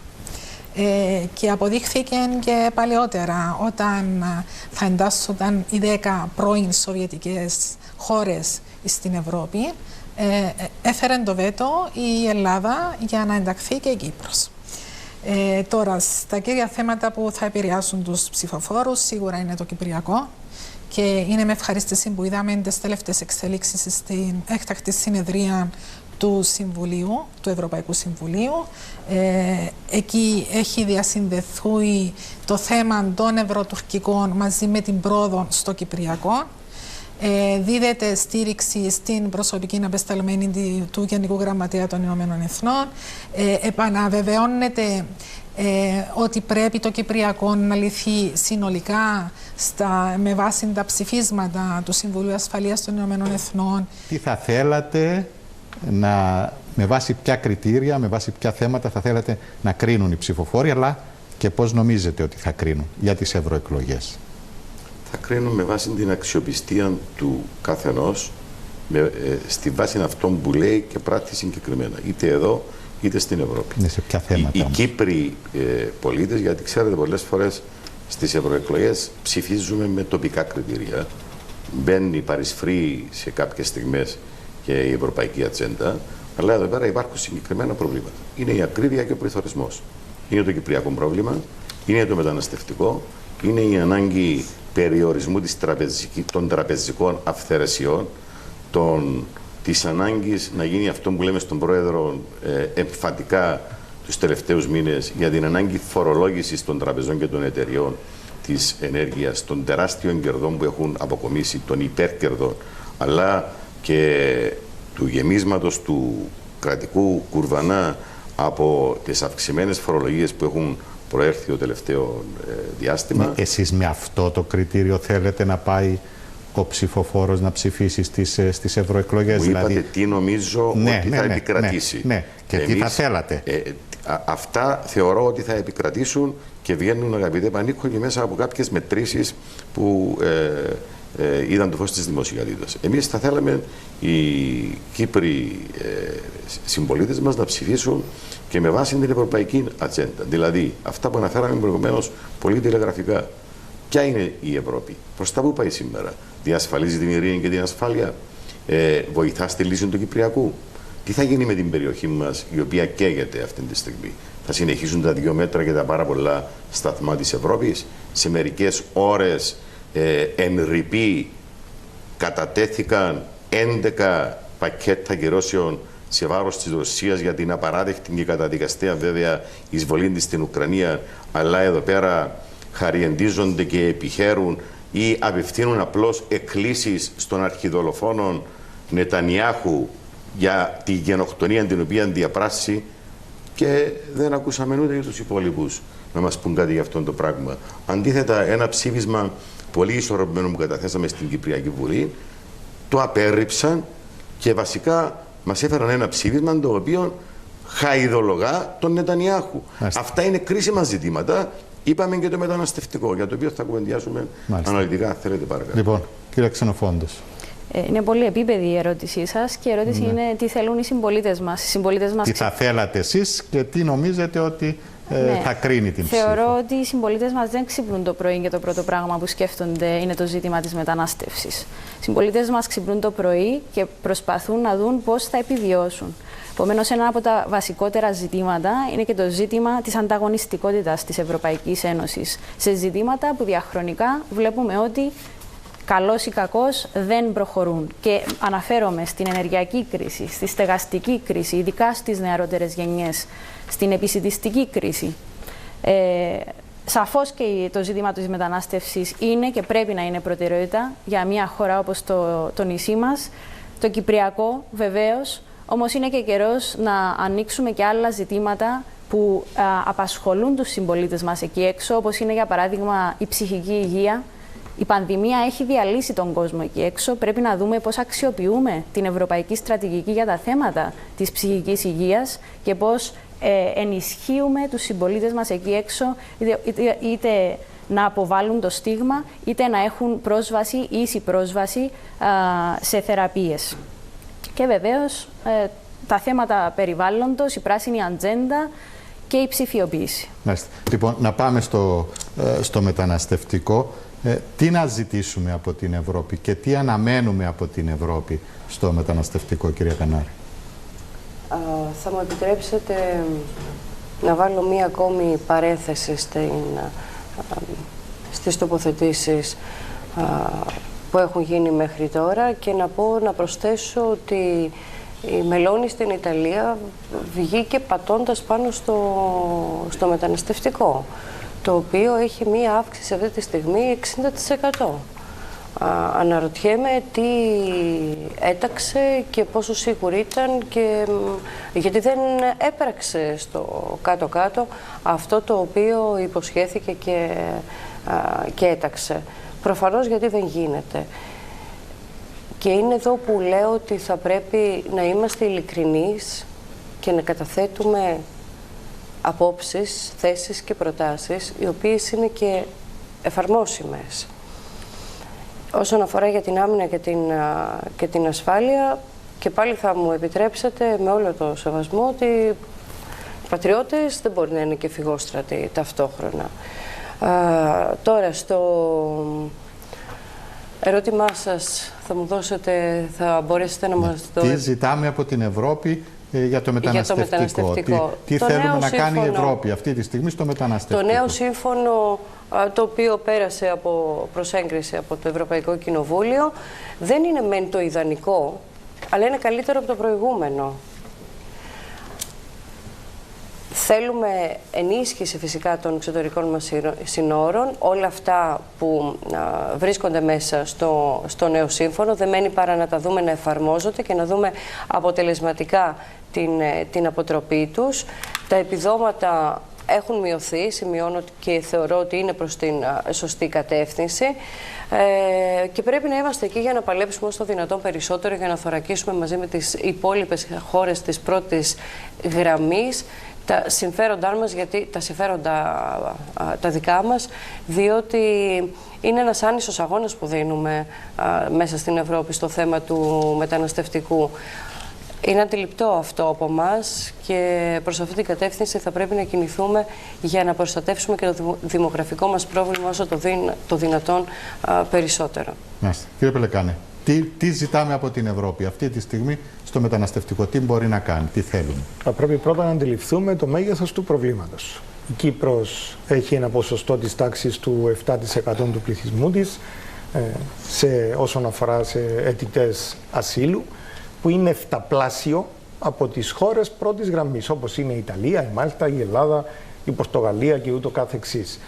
Και αποδείχθηκε και παλαιότερα όταν θα εντάσσονταν οι 10 πρώην Σοβιετικές χώρες στην Ευρώπη, έφερε το βέτο η Ελλάδα για να ενταχθεί και η Κύπρος. Τώρα, στα κύρια θέματα που θα επηρεάσουν τους ψηφοφόρους, σίγουρα είναι το Κυπριακό και είναι με ευχαρίστηση που είδαμε τις τελευταίες εξελίξεις στην έκτακτη συνεδρία του Συμβουλίου, του Ευρωπαϊκού Συμβουλίου. Εκεί έχει διασυνδεθεί το θέμα των ευρωτουρκικών μαζί με την πρόοδο στο Κυπριακό. Δίδεται στήριξη στην προσωπική απεσταλμένη του Γενικού Γραμματέα των Ηνωμένων Εθνών. Επαναβεβαιώνεται ότι πρέπει το Κυπριακό να λυθεί συνολικά με βάση τα ψηφίσματα του Συμβουλίου Ασφαλείας των Ηνωμένων Εθνών. Τι θα θέλατε με βάση ποια κριτήρια, με βάση ποια θέματα θα θέλατε να κρίνουν οι ψηφοφόροι, αλλά και πώς νομίζετε ότι θα κρίνουν για τις ευρωεκλογές? Θα κρίνουν με βάση την αξιοπιστία του καθενός, στη βάση αυτών που λέει και πράττει συγκεκριμένα, είτε εδώ είτε στην Ευρώπη. Ναι, σε ποια θέματα Οι όμως? Κύπροι πολίτες, γιατί ξέρετε πολλές φορές στις ευρωεκλογές ψηφίζουμε με τοπικά κριτήρια. Μπαίνει, παρισφρεί σε κάποιες στιγμές και η ευρωπαϊκή ατζέντα, αλλά εδώ πέρα υπάρχουν συγκεκριμένα προβλήματα. Είναι η ακρίβεια και ο πληθωρισμός. Είναι το κυπριακό πρόβλημα, είναι το μεταναστευτικό, είναι η ανάγκη περιορισμού των τραπεζικών αυθαιρεσιών, της ανάγκης να γίνει αυτό που λέμε στον Πρόεδρο εμφατικά τους τελευταίους μήνες για την ανάγκη φορολόγησης των τραπεζών και των εταιριών της ενέργειας, των τεράστιων κερδών που έχουν αποκομίσει, των υπερκερδών, αλλά και του γεμίσματος του κρατικού κουρβανά από τις αυξημένες φορολογίες που έχουν προέρθει το τελευταίο διάστημα. Εσείς με αυτό το κριτήριο θέλετε να πάει ο ψηφοφόρος να ψηφίσει στις ευρωεκλογές? Μου είπατε τι νομίζω ότι θα επικρατήσει. Ναι. Και τι θα θέλατε? Αυτά θεωρώ ότι θα επικρατήσουν και βγαίνουν, αγαπητέ Πανίκο, και μέσα από κάποιες μετρήσεις που είδαν το φως της δημοσιότητας. Εμείς θα θέλαμε οι Κύπροι συμπολίτες μας να ψηφίσουν και με βάση την ευρωπαϊκή ατζέντα. Δηλαδή, αυτά που αναφέραμε προηγουμένως πολύ τηλεγραφικά. Ποια είναι η Ευρώπη, προς τα πού πάει σήμερα, διασφαλίζει την ειρήνη και την ασφάλεια, βοηθά στη λύση του Κυπριακού. Τι θα γίνει με την περιοχή μας, η οποία καίγεται αυτή τη στιγμή? Θα συνεχίσουν τα 2 μέτρα και τα πάρα πολλά σταθμά της Ευρώπης? Σε μερικές ώρες εν ρηπή κατατέθηκαν 11 πακέτα κυρώσεων σε βάρος της Ρωσίας για την απαράδεκτη και καταδικαστέα βέβαια εισβολή της στην Ουκρανία, αλλά εδώ πέρα χαριεντίζονται και επιχαίρουν ή απευθύνουν απλώς εκκλήσεις στον αρχιδολοφόνο Νετανιάχου για τη γενοκτονία την οποία διαπράσει, και δεν ακούσαμε ούτε για τους υπόλοιπους να μας πούν κάτι για αυτό το πράγμα. Αντίθετα, ένα ψήφισμα πολύ ισορροπημένο που καταθέσαμε στην Κυπριακή Βουλή το απέρριψαν και βασικά μας έφεραν ένα ψήφισμα το οποίο χαϊδολογά τον Νετανιάχου. Αυτά είναι κρίσιμα ζητήματα. Είπαμε και το μεταναστευτικό, για το οποίο θα κουβεντιάσουμε αναλυτικά, θέλετε παρακαλώ. Λοιπόν, κύριε Ξενοφόντος. Είναι πολύ επίπεδη η ερώτησή σας και η ερώτηση είναι τι θέλουν οι συμπολίτες μας. Τι θα θέλατε εσείς και τι νομίζετε ότι θα κρίνει την ψήφο? Θεωρώ ότι οι συμπολίτες μας δεν ξυπνούν το πρωί και το πρώτο πράγμα που σκέφτονται είναι το ζήτημα της μετανάστευσης. Οι συμπολίτες μας ξυπνούν το πρωί και προσπαθούν να δουν πώς θα επιβιώσουν. Επομένως, ένα από τα βασικότερα ζητήματα είναι και το ζήτημα της ανταγωνιστικότητας της Ευρωπαϊκής Ένωσης σε ζητήματα που διαχρονικά βλέπουμε ότι καλώς ή κακώς δεν προχωρούν. Και αναφέρομαι στην ενεργειακή κρίση, στη στεγαστική κρίση, ειδικά στις νεαρότερες γενιές, στην επισιτιστική κρίση. Σαφώς και το ζήτημα της μετανάστευσης είναι και πρέπει να είναι προτεραιότητα για μια χώρα όπως το νησί μας, το Κυπριακό βεβαίως, όμως είναι και καιρός να ανοίξουμε και άλλα ζητήματα που απασχολούν τους συμπολίτες μας εκεί έξω, όπως είναι για παράδειγμα η ψυχική υγεία. Η πανδημία έχει διαλύσει τον κόσμο εκεί έξω. Πρέπει να δούμε πώς αξιοποιούμε την ευρωπαϊκή στρατηγική για τα θέματα της ψυχικής υγείας και πώς ενισχύουμε τους συμπολίτες μας εκεί έξω, είτε να αποβάλουν το στίγμα, είτε να έχουν ίση πρόσβαση σε θεραπείες. Και βεβαίως τα θέματα περιβάλλοντος, η πράσινη ατζέντα και η ψηφιοποίηση. Λοιπόν, να πάμε στο μεταναστευτικό. Τι να ζητήσουμε από την Ευρώπη και τι αναμένουμε από την Ευρώπη στο μεταναστευτικό, κυρία Κανάρη? Θα μου επιτρέψετε να βάλω μία ακόμη παρένθεση στις τοποθετήσεις που έχουν γίνει μέχρι τώρα και να προσθέσω ότι η Μελώνη στην Ιταλία βγήκε πατώντας πάνω στο μεταναστευτικό, το οποίο έχει μία αύξηση αυτή τη στιγμή 60%. Αναρωτιέμαι τι έταξε και πόσο σίγουρη ήταν και γιατί δεν έπραξε στο κάτω-κάτω αυτό το οποίο υποσχέθηκε και έταξε. Προφανώς γιατί δεν γίνεται. Και είναι εδώ που λέω ότι θα πρέπει να είμαστε ειλικρινείς και να καταθέτουμε απόψεις, θέσεις και προτάσεις, οι οποίες είναι και εφαρμόσιμες. Όσον αφορά για την άμυνα και την ασφάλεια, και πάλι θα μου επιτρέψετε με όλο το σεβασμό ότι πατριώτες, δεν μπορεί να είναι και φυγόστρατοι ταυτόχρονα. Τώρα, στο ερώτημά σας, θα μπορέσετε να μας το... Τι ζητάμε από την Ευρώπη για το μεταναστευτικό. Τι Το θέλουμε νέο να κάνει η σύμφωνο, Ευρώπη αυτή τη στιγμή στο μεταναστευτικό. Το νέο σύμφωνο, το οποίο πέρασε προς έγκριση από το Ευρωπαϊκό Κοινοβούλιο, δεν είναι μεν το ιδανικό, αλλά είναι καλύτερο από το προηγούμενο. Θέλουμε ενίσχυση φυσικά των εξωτερικών μας συνόρων. Όλα αυτά που βρίσκονται μέσα στο νέο σύμφωνο δεν μένει παρά να τα δούμε να εφαρμόζονται και να δούμε αποτελεσματικά την αποτροπή τους. Τα επιδόματα έχουν μειωθεί, σημειώνω και θεωρώ ότι είναι προς την σωστή κατεύθυνση και πρέπει να είμαστε εκεί για να παλέψουμε όσο δυνατόν περισσότερο για να θωρακίσουμε μαζί με τις υπόλοιπες χώρες της πρώτης γραμμής τα συμφέροντά μας, γιατί τα συμφέροντα τα δικά μας, διότι είναι ένας άνισος αγώνας που δίνουμε μέσα στην Ευρώπη στο θέμα του μεταναστευτικού. Είναι αντιληπτό αυτό από εμάς και προς αυτή την κατεύθυνση θα πρέπει να κινηθούμε για να προστατεύσουμε και το δημογραφικό μας πρόβλημα όσο το δυνατόν περισσότερο. Μάλιστα. Κύριε Πελεκάνε, τι ζητάμε από την Ευρώπη αυτή τη στιγμή στο μεταναστευτικό, τι μπορεί να κάνει, τι θέλουμε? Θα πρέπει πρώτα να αντιληφθούμε το μέγεθος του προβλήματος. Η Κύπρος έχει ένα ποσοστό της τάξης του 7% του πληθυσμού της όσον αφορά σε αιτητές ασύλου, που είναι 7πλάσιο από τις χώρες πρώτης γραμμής, όπως είναι η Ιταλία, η Μάλτα, η Ελλάδα, η Πορτογαλία και ούτω καθεξής.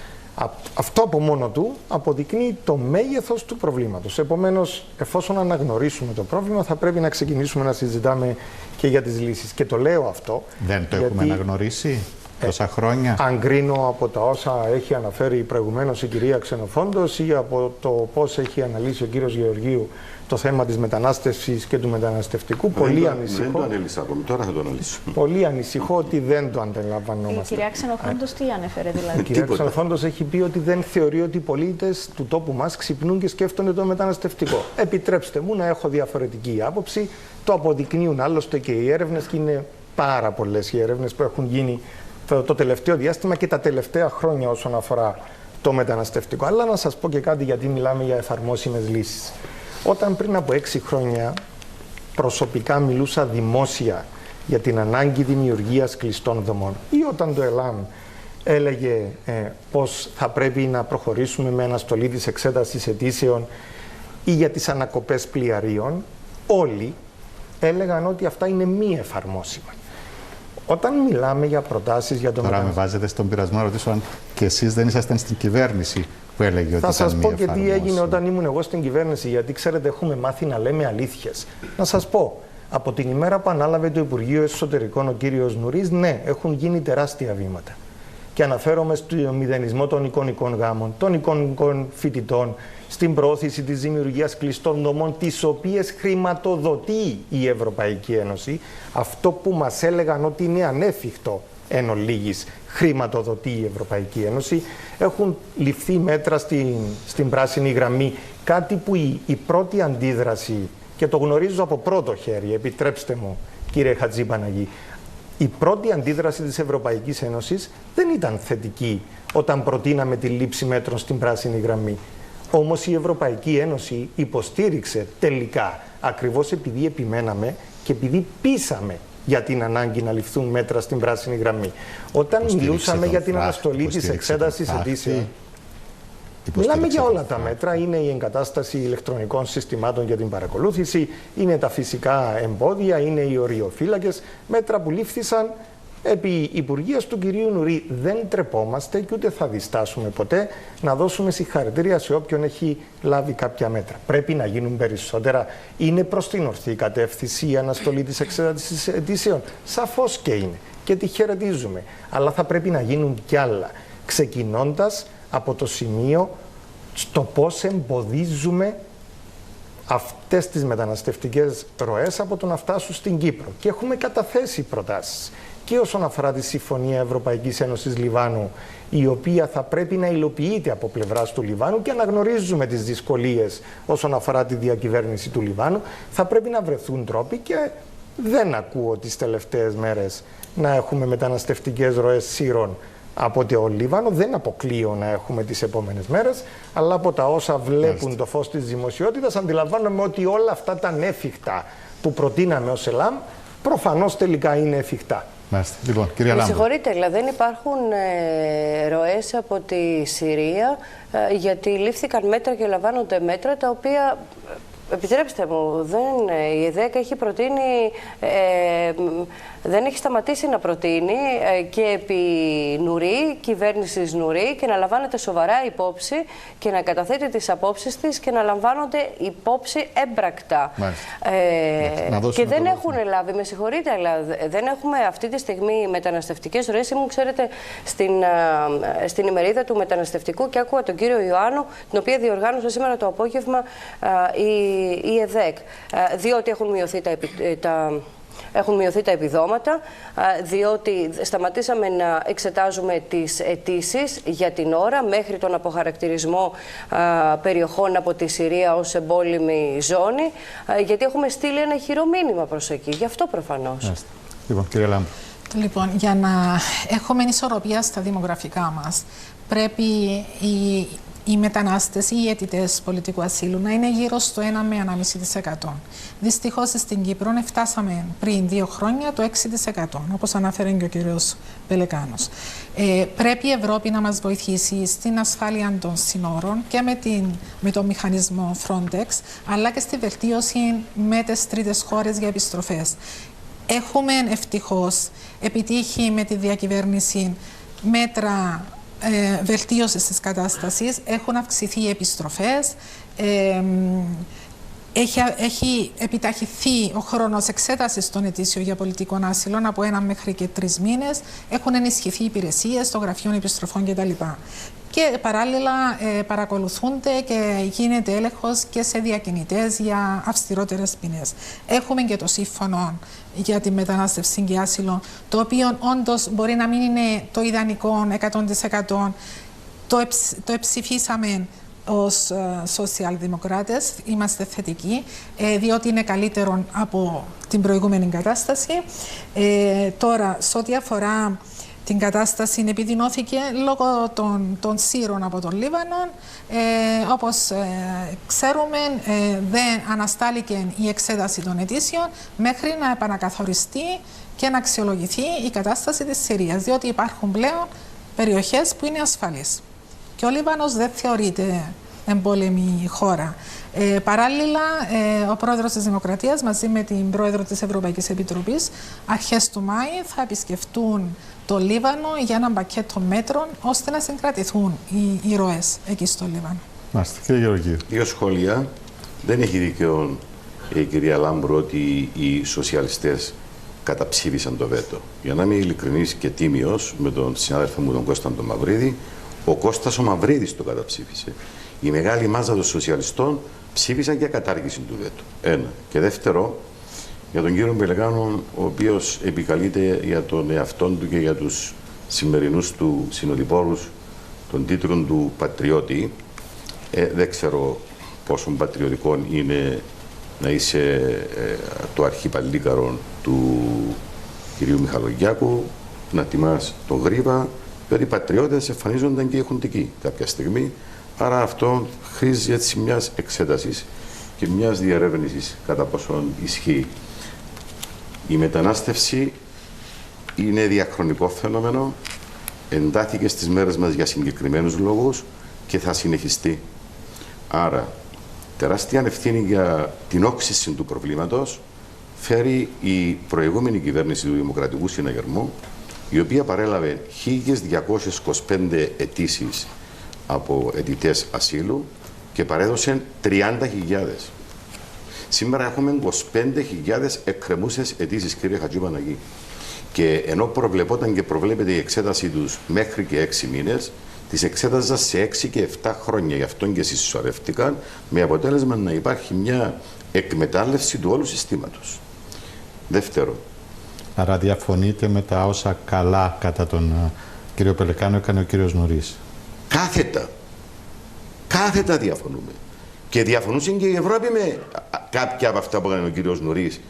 Αυτό από μόνο του αποδεικνύει το μέγεθος του προβλήματος. Επομένως, εφόσον αναγνωρίσουμε το πρόβλημα, θα πρέπει να ξεκινήσουμε να συζητάμε και για τις λύσεις. Και το λέω αυτό. Δεν το έχουμε αναγνωρίσει τόσα χρόνια? Αν κρίνω από τα όσα έχει αναφέρει προηγουμένως η κυρία Ξενοφόντος ή από το πώς έχει αναλύσει ο κύριος Γεωργίου το θέμα της μετανάστευσης και του μεταναστευτικού, πολύ ανησυχώ. Δεν το ανέλησα ακόμη, τώρα θα το αναλύσω. Πολύ ανησυχώ ότι δεν το αντιλαμβανόμαστε. Η κυρία Ξενοφόντος τι ανέφερε δηλαδή? Η κυρία Ξενοφόντος έχει πει ότι δεν θεωρεί ότι οι πολίτες του τόπου μας ξυπνούν και σκέφτονται το μεταναστευτικό. Επιτρέψτε μου να έχω διαφορετική άποψη. Το αποδεικνύουν άλλωστε και οι έρευνες, και είναι πάρα πολλές οι έρευνες που έχουν γίνει το τελευταίο διάστημα και τα τελευταία χρόνια όσον αφορά το μεταναστευτικό. Αλλά να σας πω και κάτι, γιατί μιλάμε για εφαρμόσιμες λύσεις. Όταν πριν από 6 χρόνια προσωπικά μιλούσα δημόσια για την ανάγκη δημιουργίας κλειστών δομών, ή όταν το ΕΛΑΜ έλεγε πως θα πρέπει να προχωρήσουμε με αναστολή της εξέτασης αιτήσεων ή για τις ανακοπές πλοιαρίων, όλοι έλεγαν ότι αυτά είναι μη εφαρμόσιμα. Όταν μιλάμε για προτάσεις για το Τώρα με βάζετε στον πειρασμό να ρωτήσω αν και εσείς δεν ήσασταν στην κυβέρνηση που έλεγε ότι θα σας πω και τι έγινε όταν ήμουν εγώ στην κυβέρνηση, γιατί ξέρετε έχουμε μάθει να λέμε αλήθειες. Να σας πω, από την ημέρα που ανάλαβε το Υπουργείο Εσωτερικών ο κύριος Νουρίς, ναι, έχουν γίνει τεράστια βήματα. Και αναφέρομαι στο μηδενισμό των εικονικών γάμων, των εικονικών φοιτητών, στην προώθηση της δημιουργίας κλειστών δομών, τις οποίες χρηματοδοτεί η Ευρωπαϊκή Ένωση. Αυτό που μας έλεγαν ότι είναι ανέφικτο εν ολίγης, χρηματοδοτεί η Ευρωπαϊκή Ένωση. Έχουν ληφθεί μέτρα στην πράσινη γραμμή, κάτι που η πρώτη αντίδραση, και το γνωρίζω από πρώτο χέρι, επιτρέψτε μου κύριε Χατζήπαναγή, η πρώτη αντίδραση της Ευρωπαϊκής Ένωσης δεν ήταν θετική όταν προτείναμε τη λήψη μέτρων στην πράσινη γραμμή. Όμως η Ευρωπαϊκή Ένωση υποστήριξε τελικά, ακριβώς επειδή επιμέναμε και επειδή πείσαμε για την ανάγκη να ληφθούν μέτρα στην πράσινη γραμμή. Όταν μιλούσαμε για την αναστολή της εξέτασης αιτήσεων, μιλάμε για όλα τα μέτρα. Είναι η εγκατάσταση ηλεκτρονικών συστημάτων για την παρακολούθηση, είναι τα φυσικά εμπόδια, είναι οι οριοφύλακες, μέτρα που λήφθησαν επί υπουργείας του κυρίου Νουρί. Δεν τρεπόμαστε και ούτε θα διστάσουμε ποτέ να δώσουμε συγχαρητήρια σε όποιον έχει λάβει κάποια μέτρα. Πρέπει να γίνουν περισσότερα. Είναι προς την ορθή κατεύθυνση η αναστολή της εξέτασης αιτήσεων? Σαφώς και είναι. Και τη χαιρετίζουμε. Αλλά θα πρέπει να γίνουν κι άλλα. Ξεκινώντας από το σημείο στο πώς εμποδίζουμε αυτές τις μεταναστευτικές ροές από το να φτάσουν στην Κύπρο. Και έχουμε καταθέσει προτάσεις και όσον αφορά τη Συμφωνία Ευρωπαϊκής Ένωσης Λιβάνου, η οποία θα πρέπει να υλοποιείται από πλευράς του Λιβάνου, και αναγνωρίζουμε τις δυσκολίες όσον αφορά τη διακυβέρνηση του Λιβάνου. Θα πρέπει να βρεθούν τρόποι και δεν ακούω τις τελευταίες μέρες να έχουμε μεταναστευτικές ροές Σύρων από το Λίβανο. Δεν αποκλείω να έχουμε τις επόμενες μέρες, αλλά από τα όσα βλέπουν το φως της δημοσιότητας αντιλαμβάνομαι ότι όλα αυτά τα ανέφικτα που προτείναμε ως ΕΛΑΜ προφανώς τελικά είναι εφικτά. Μάλιστα. Λοιπόν, κυρία Λάμπρου. Με συγχωρείτε, αλλά δεν υπάρχουν ροές από τη Συρία, γιατί λήφθηκαν μέτρα και λαμβάνονται μέτρα τα οποία, επιτρέψτε μου, η ΕΔΕΚ έχει προτείνει, δεν έχει σταματήσει να προτείνει και επί Νουρί, κυβέρνησης Νουρί, και να λαμβάνεται σοβαρά υπόψη και να καταθέτει τις απόψεις της και να λαμβάνονται υπόψη έμπρακτα. Και δεν έχουν λάβει, με συγχωρείτε, αλλά δεν έχουμε αυτή τη στιγμή μεταναστευτικές ροές. Ήμουν, ξέρετε, στην ημερίδα του μεταναστευτικού και άκουγα τον κύριο Ιωάννου, την οποία διοργάνωσε σήμερα το απόγευμα η ΕΔΕΚ, διότι έχουν μειωθεί τα επιδόματα, διότι σταματήσαμε να εξετάζουμε τις αιτήσεις για την ώρα μέχρι τον αποχαρακτηρισμό περιοχών από τη Συρία ως εμπόλεμη ζώνη, γιατί έχουμε στείλει ένα ηχηρό μήνυμα προς εκεί. Γι' αυτό προφανώς. Λοιπόν, κύριε Λάμπρου. Λοιπόν, για να έχουμε ισορροπία στα δημογραφικά μας, πρέπει οι μετανάστες ή οι αιτητές πολιτικού ασύλου να είναι γύρω στο 1 με 1,5%. Δυστυχώς στην Κύπρο φτάσαμε πριν 2 χρόνια το 6%, όπως αναφέρει και ο κύριος Πελεκάνος. Πρέπει η Ευρώπη να μας βοηθήσει στην ασφάλεια των συνόρων και με το μηχανισμό Frontex, αλλά και στη βελτίωση με τις τρίτες χώρες για επιστροφές. Έχουμε ευτυχώς επιτύχει με τη διακυβέρνηση μέτρα βελτίωσης της κατάστασης, έχουν αυξηθεί οι επιστροφές, έχει επιταχυθεί ο χρόνος εξέτασης των αιτήσεων για πολιτικό άσυλο από 1 μέχρι και 3 μήνες, έχουν ενισχυθεί οι υπηρεσίες των γραφείων επιστροφών κτλ. Και παράλληλα παρακολουθούνται και γίνεται έλεγχος και σε διακινητές για αυστηρότερες ποινές. Έχουμε και το σύμφωνο για τη μετανάστευση και άσυλο, το οποίο όντως μπορεί να μην είναι το ιδανικό 100%. Το ψηφίσαμε ως σοσιαλδημοκράτες, είμαστε θετικοί, διότι είναι καλύτερο από την προηγούμενη κατάσταση. Τώρα, σε ό,τι αφορά την κατάσταση, επιδεινώθηκε λόγω των Σύρων από τον Λίβανο. Όπως ξέρουμε, δεν αναστάληκε η εξέταση των αιτήσεων μέχρι να επανακαθοριστεί και να αξιολογηθεί η κατάσταση της Συρίας, διότι υπάρχουν πλέον περιοχές που είναι ασφαλείς. Και ο Λίβανος δεν θεωρείται εμπόλεμη χώρα. Παράλληλα, ο πρόεδρος της Δημοκρατίας μαζί με την πρόεδρο της Ευρωπαϊκής Επιτροπής αρχές του Μάη θα επισκεφτούν το Λίβανο για ένα πακέτο μέτρων ώστε να συγκρατηθούν οι ροές εκεί στο Λίβανο. Μάλιστα. Κύριε Γεωργίου. 2 σχόλια. Δεν έχει δίκιο η κυρία Λάμπρου ότι οι σοσιαλιστές καταψήφισαν το βέτο. Για να είμαι ειλικρινής και τίμιος με τον συνάδελφο μου τον Κώστα τον Μαυρίδη, ο Κώστας ο Μαυρίδης το καταψήφισε. Η μεγάλη μάζα των σοσιαλιστών ψήφισαν για κατάργηση του βέτου. 1. Και δεύτερο, για τον κύριο Πελεκάνο, ο οποίος επικαλείται για τον εαυτό του και για τους σημερινούς του συνοδοιπόρους των τίτλων του πατριώτη. Δεν ξέρω πόσο πατριωτικό είναι να είσαι το αρχιπαλλίκαρο του κυρίου Μιχαλογιάκου, να τιμάς τον Γρήβα, διότι οι πατριώτες εμφανίζονταν και εχουντικοί κάποια στιγμή. Άρα αυτό χρήζει έτσι μιας εξέτασης και μιας διερεύνησης κατά πόσον ισχύει. Η μετανάστευση είναι διαχρονικό φαινόμενο, εντάθηκε στις μέρες μας για συγκεκριμένους λόγους και θα συνεχιστεί. Άρα, τεράστια ευθύνη για την όξυση του προβλήματος φέρει η προηγούμενη κυβέρνηση του Δημοκρατικού Συναγερμού, η οποία παρέλαβε 1.225 αιτήσεις από αιτητές ασύλου και παρέδωσε 30.000. Σήμερα έχουμε 25.000 εκκρεμούσες αιτήσεις, κύριε Χατζηπαναγή. Και ενώ προβλεπόταν και προβλέπεται η εξέτασή τους μέχρι και 6 μήνες, τις εξέταζαν σε 6 και 7 χρόνια. Γι' αυτό και συσσωρεύτηκαν, με αποτέλεσμα να υπάρχει μια εκμετάλλευση του όλου συστήματος. Δεύτερο. Άρα διαφωνείτε με τα όσα καλά κατά τον κύριο Πελεκάνο έκανε ο κύριος Νουρής. Κάθετα διαφωνούμε. Και διαφωνούσε και η Ευρώπη με κάποια από αυτά που έκανε ο κύριος Νουρής.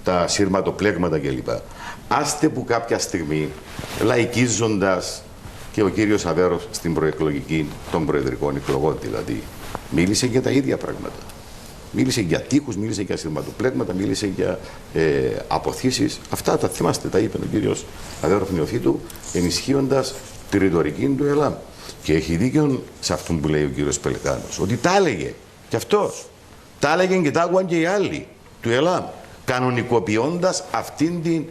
τα σύρματοπλέγματα κλπ. Άστε που κάποια στιγμή, λαϊκίζοντας, και ο κύριος Αβέροφ στην προεκλογική των προεδρικών εκλογών δηλαδή, μίλησε για τα ίδια πράγματα. Μίλησε για τείχους, μίλησε για σειρματοπλέγματα, μίλησε για αποθήσεις. Αυτά τα θυμάστε, τα είπε ο κύριος Αβέροφ Νεοφύτου, ενισχύοντας τη ρητορική του ΕΛΑΜ. Και έχει δίκιο σε αυτό που λέει ο κύριος Πελεκάνος, ότι τα έλεγε και αυτός. Τα έλεγε και τα άκουαν και οι άλλοι του ΕΛΑΜ, κανονικοποιώντας αυτήν την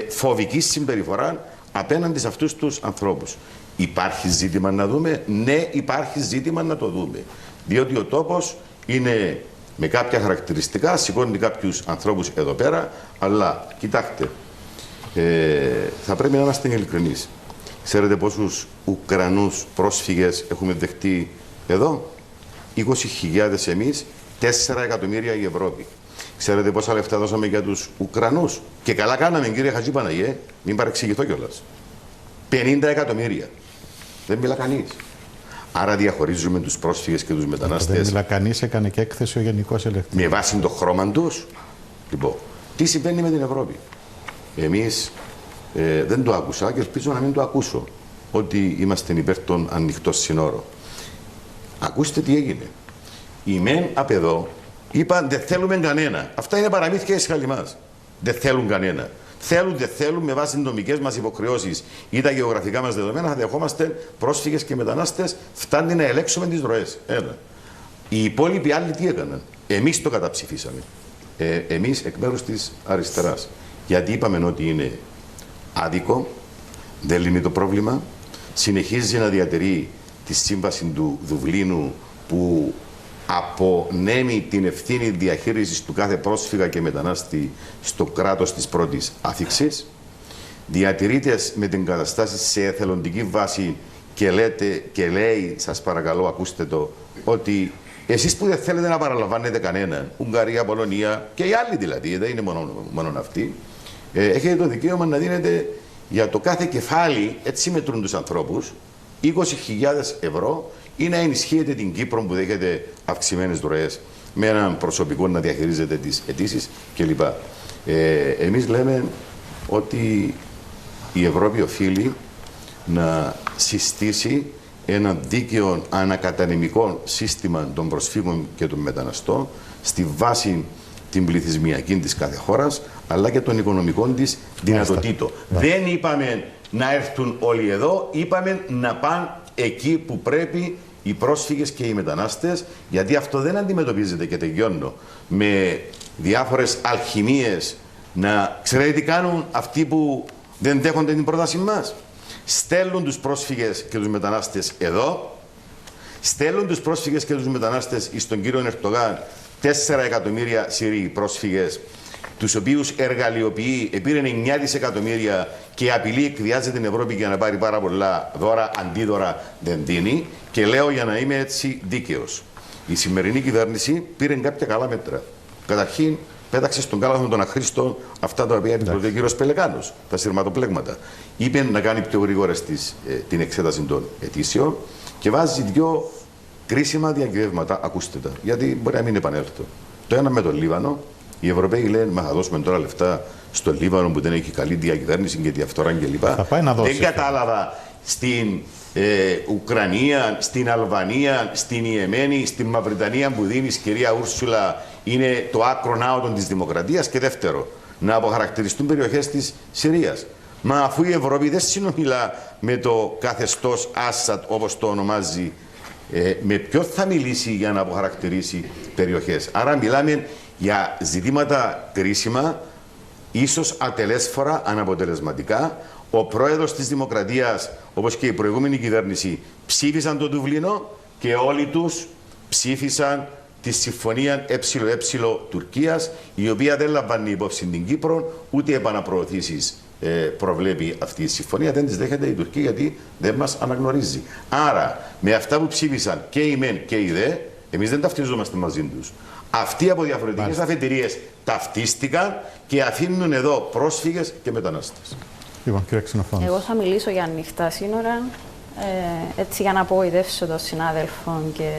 φοβική συμπεριφορά απέναντι σε αυτούς τους ανθρώπους. Υπάρχει ζήτημα να δούμε? Ναι, υπάρχει ζήτημα να το δούμε. Διότι ο τόπος είναι με κάποια χαρακτηριστικά, σηκώνει κάποιους ανθρώπους εδώ πέρα, αλλά κοιτάξτε, θα πρέπει να είμαστε ειλικρινείς. Ξέρετε πόσους Ουκρανούς πρόσφυγες έχουμε δεχτεί εδώ? 20.000 εμείς, 4 εκατομμύρια η Ευρώπη. Ξέρετε πόσα λεφτά δώσαμε για τους Ουκρανούς? Και καλά κάναμε, κύριε Χατζή Παναγιέ, μην παρεξηγηθώ κιόλας. 50 εκατομμύρια. Δεν μιλά κανείς. Άρα διαχωρίζουμε τους πρόσφυγες και τους μετανάστες. Δεν μιλά κανείς, έκανε και έκθεση ο Γενικός Ελεκτής. Με βάση το χρώμα τους. Λοιπόν, τι συμβαίνει με την Ευρώπη? Εμείς δεν το άκουσα και ελπίζω να μην το ακούσω, ότι είμαστε υπέρ των ανοιχτών συνόρων. Ακούστε τι έγινε. Οι μεν απ' εδώ είπαν δεν θέλουμε κανένα. Αυτά είναι παραμύθια έσχαλοι μας. Δεν θέλουν κανένα. Θέλουν, δεν θέλουν, με βάση τις νομικές μας υποχρεώσεις ή τα γεωγραφικά μας δεδομένα, θα δεχόμαστε πρόσφυγες και μετανάστες, φτάνει να ελέγξουμε τις ροές. Ένα. Οι υπόλοιποι άλλοι τι έκαναν? Εμείς το καταψηφίσαμε. Εμείς εκ μέρους της αριστεράς. Γιατί είπαμε ότι είναι άδικο, δεν λύνει το πρόβλημα, συνεχίζει να διατηρεί τη σύμβαση του Δουβλίνου που απονέμει την ευθύνη διαχείρισης του κάθε πρόσφυγα και μετανάστη στο κράτος της πρώτης άφιξης, διατηρείται με την καταστάση σε εθελοντική βάση και λέει, σας παρακαλώ ακούστε το, ότι εσείς που δεν θέλετε να παραλαμβάνετε κανέναν, Ουγγαρία, Πολωνία και οι άλλοι δηλαδή, δεν είναι μόνο αυτοί, έχετε το δικαίωμα να δίνετε για το κάθε κεφάλι, έτσι μετρούν τους ανθρώπους, 20.000 ευρώ ή να ενισχύετε την Κύπρο που δέχεται αυξημένες ροές με έναν προσωπικό να διαχειρίζεται τις αιτήσεις κλπ. Εμείς λέμε ότι η Ευρώπη οφείλει να συστήσει ένα δίκαιο ανακατανεμικό σύστημα των προσφύγων και των μεταναστών στη βάση την πληθυσμιακή της κάθε χώρας, αλλά και των οικονομικών της δυνατοτήτων. Δεν είπαμε να έρθουν όλοι εδώ, είπαμε να πάνε εκεί που πρέπει οι πρόσφυγες και οι μετανάστες, γιατί αυτό δεν αντιμετωπίζεται, και τελειώνω, με διάφορες αλχημίες. Ξέρετε τι κάνουν αυτοί που δεν δέχονται την πρόταση μας? Στέλνουν τους πρόσφυγες και τους μετανάστες εδώ, στέλνουν τους πρόσφυγες και τους μετανάστες στον κύριο Ερντογάν, 4 εκατομμύρια Σύριοι πρόσφυγες, τους οποίους εργαλειοποιεί, επήρε 9 δισεκατομμύρια και απειλεί, εκβιάζει την Ευρώπη για να πάρει πάρα πολλά δώρα, αντίδωρα δεν δίνει. Και λέω για να είμαι έτσι δίκαιος. Η σημερινή κυβέρνηση πήρε κάποια καλά μέτρα. Καταρχήν, πέταξε στον κάλαθο των αχρήστων αυτά τα οποία επικροτεί ο κύριος Πελεκάνος, τα σειρματοπλέγματα. Είπε να κάνει πιο γρήγορα την εξέταση των αιτήσεων και βάζει 2 κρίσιμα διακυβεύματα. Ακούστε τα, γιατί μπορεί να μην επανέλθω. Το ένα με τον Λίβανο. Οι Ευρωπαίοι λένε: μα θα δώσουμε τώρα λεφτά στο Λίβανο που δεν έχει καλή διακυβέρνηση και διαφθορά κλπ. Δεν κατάλαβα στην Ουκρανία, στην Αλβανία, στην Ιεμένη, στην Μαυριτανία που δίνει κυρία Ούρσουλα είναι το άκρο ναότον της δημοκρατίας. Και δεύτερο, να αποχαρακτηριστούν περιοχές της Συρίας. Μα αφού η Ευρώπη δεν συνομιλά με το καθεστώς Άσαντ όπως το ονομάζει, με ποιον θα μιλήσει για να αποχαρακτηρίσει περιοχές? Άρα μιλάμε για ζητήματα κρίσιμα, ίσως ατελέσφορα, αναποτελεσματικά. Ο πρόεδρος της Δημοκρατίας, όπως και η προηγούμενη κυβέρνηση, ψήφισαν το Δουβλίνο και όλοι τους ψήφισαν τη συμφωνία ΕΕ Τουρκίας, η οποία δεν λαμβάνει υπόψη την Κύπρο, ούτε επαναπροωθήσεις προβλέπει αυτή η συμφωνία. Δεν τις δέχεται η Τουρκία γιατί δεν μας αναγνωρίζει. Άρα, με αυτά που ψήφισαν και οι ΜΕΝ και οι ΔΕ, εμείς δεν ταυτιζόμαστε μαζί τους. Αυτοί από διαφορετικές αφετηρίες ταυτίστηκαν και αφήνουν εδώ πρόσφυγες και μετανάστες. Λοιπόν, κύριε Ξενοφώνη. Εγώ θα μιλήσω για ανοιχτά σύνορα. έτσι για να απογοητεύσω τον συνάδελφο και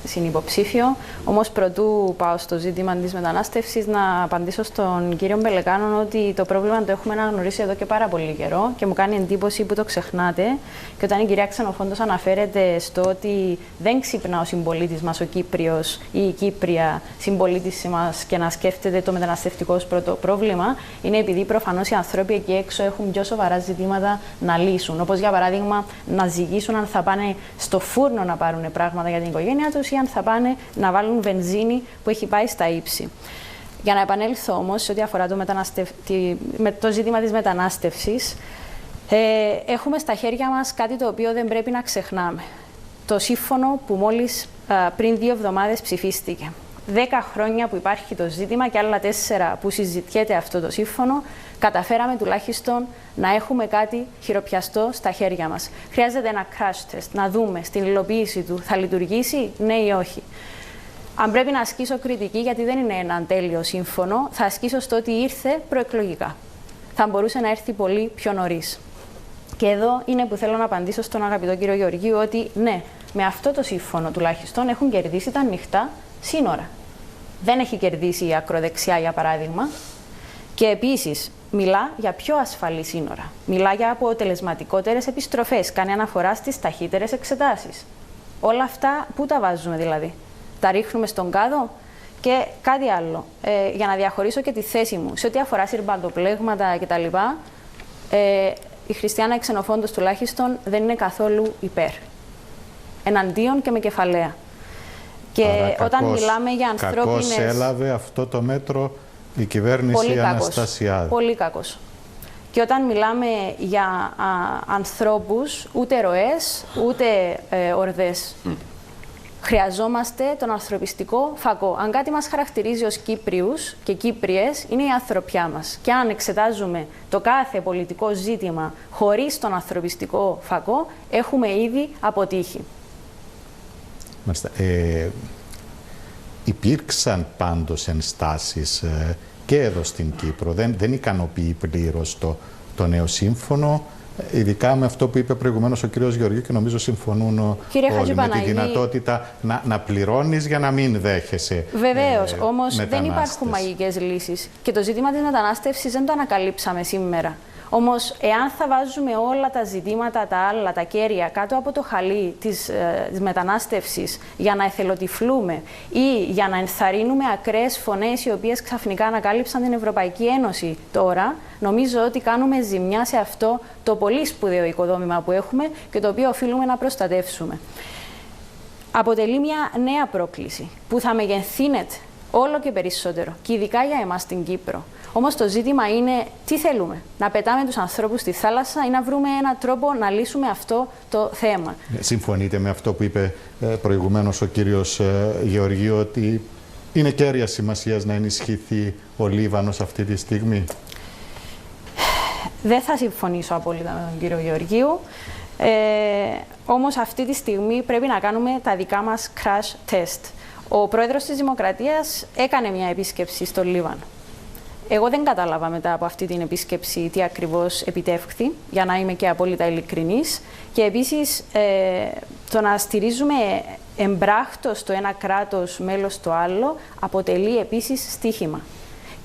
συνυποψήφιο. Όμως πρωτού πάω στο ζήτημα της μετανάστευσης, να απαντήσω στον κύριο Μπελεκάνον ότι το πρόβλημα το έχουμε αναγνωρίσει εδώ και πάρα πολύ καιρό και μου κάνει εντύπωση που το ξεχνάτε. Και όταν η κυρία Ξενοφόντος αναφέρεται στο ότι δεν ξυπνά ο συμπολίτης μας, ο Κύπριος ή η Κύπρια συμπολίτης μας και να σκέφτεται το μεταναστευτικό πρόβλημα, είναι επειδή προφανώς οι άνθρωποι εκεί έξω έχουν πιο σοβαρά ζητήματα να λύσουν. Όπως για παράδειγμα να ζυγίσουν αν θα πάνε στο φούρνο να πάρουν πράγματα για την οικογένειά τους ή αν θα πάνε να βάλουν βενζίνη που έχει πάει στα ύψη. Για να επανέλθω όμως σε ό,τι αφορά το ζήτημα της μετανάστευσης, έχουμε στα χέρια μας κάτι το οποίο δεν πρέπει να ξεχνάμε. Το σύμφωνο που μόλις πριν 2 εβδομάδες ψηφίστηκε. 10 χρόνια που υπάρχει το ζήτημα και άλλα 4 που συζητιέται αυτό το σύμφωνο, καταφέραμε τουλάχιστον να έχουμε κάτι χειροπιαστό στα χέρια μας. Χρειάζεται ένα crash test, να δούμε στην υλοποίηση του θα λειτουργήσει, ναι ή όχι. Αν πρέπει να ασκήσω κριτική, γιατί δεν είναι ένα τέλειο σύμφωνο, θα ασκήσω στο ότι ήρθε προεκλογικά. Θα μπορούσε να έρθει πολύ πιο νωρίς. Και εδώ είναι που θέλω να απαντήσω στον αγαπητό κύριο Γεωργίου ότι ναι, με αυτό το σύμφωνο τουλάχιστον έχουν κερδίσει τα ανοιχτά σύνορα. Δεν έχει κερδίσει η ακροδεξιά, για παράδειγμα. Και επίσης, μιλά για πιο ασφαλή σύνορα. Μιλά για αποτελεσματικότερες επιστροφές. Κάνει αναφορά στις ταχύτερες εξετάσεις. Όλα αυτά, πού τα βάζουμε δηλαδή? Τα ρίχνουμε στον κάδο? Και κάτι άλλο, για να διαχωρίσω και τη θέση μου. Σε ό,τι αφορά συρμπαντοπλέγματα κτλ., η Χριστιάνα Ξενοφόντος τουλάχιστον δεν είναι καθόλου υπέρ. Εναντίον και με κεφαλαία. Και άρα, όταν μιλάμε για ανθρώπινες... Κακώς έλαβε αυτό το μέτρο η κυβέρνηση Αναστασιάδη. Πολύ κακός. Και όταν μιλάμε για ανθρώπους, ούτε ροές, ούτε ορδές. Χρειαζόμαστε τον ανθρωπιστικό φακό. Αν κάτι μας χαρακτηρίζει ως Κύπριους και Κύπριες, είναι η ανθρωπιά μας. Και αν εξετάζουμε το κάθε πολιτικό ζήτημα χωρίς τον ανθρωπιστικό φακό, έχουμε ήδη αποτύχει. Μάλιστα. Υπήρξαν πάντως ενστάσεις και εδώ στην Κύπρο. Δεν ικανοποιεί πλήρως το νέο σύμφωνο, ειδικά με αυτό που είπε προηγουμένως ο κύριος Γεωργίου και νομίζω συμφωνούν όλοι με τη δυνατότητα να πληρώνεις για να μην δέχεσαι. Βεβαίως, όμως δεν υπάρχουν μαγικές λύσεις και το ζήτημα της μετανάστευσης δεν το ανακαλύψαμε σήμερα. Όμως, εάν θα βάζουμε όλα τα ζητήματα, τα άλλα, τα κέρια, κάτω από το χαλί της μετανάστευσης για να εθελοτυφλούμε ή για να ενθαρρύνουμε ακραίες φωνές οι οποίες ξαφνικά ανακάλυψαν την Ευρωπαϊκή Ένωση τώρα, νομίζω ότι κάνουμε ζημιά σε αυτό το πολύ σπουδαίο οικοδόμημα που έχουμε και το οποίο οφείλουμε να προστατεύσουμε. Αποτελεί μια νέα πρόκληση που θα μεγενθύνεται όλο και περισσότερο και ειδικά για εμάς στην Κύπρο. Όμως το ζήτημα είναι τι θέλουμε, να πετάμε τους ανθρώπους στη θάλασσα ή να βρούμε έναν τρόπο να λύσουμε αυτό το θέμα. Συμφωνείτε με αυτό που είπε προηγουμένως ο κύριος Γεωργίου, ότι είναι κέρια σημασίας να ενισχυθεί ο Λίβανος αυτή τη στιγμή? Δεν θα συμφωνήσω απόλυτα με τον κύριο Γεωργίου. Όμως αυτή τη στιγμή πρέπει να κάνουμε τα δικά μας crash test. Ο πρόεδρος της Δημοκρατίας έκανε μια επίσκεψη στο Λίβανο. Εγώ δεν κατάλαβα μετά από αυτή την επίσκεψη τι ακριβώς επιτεύχθη, για να είμαι και απόλυτα ειλικρινής. Και επίσης το να στηρίζουμε εμπράκτος το ένα κράτος μέλος το άλλο αποτελεί επίσης στοίχημα.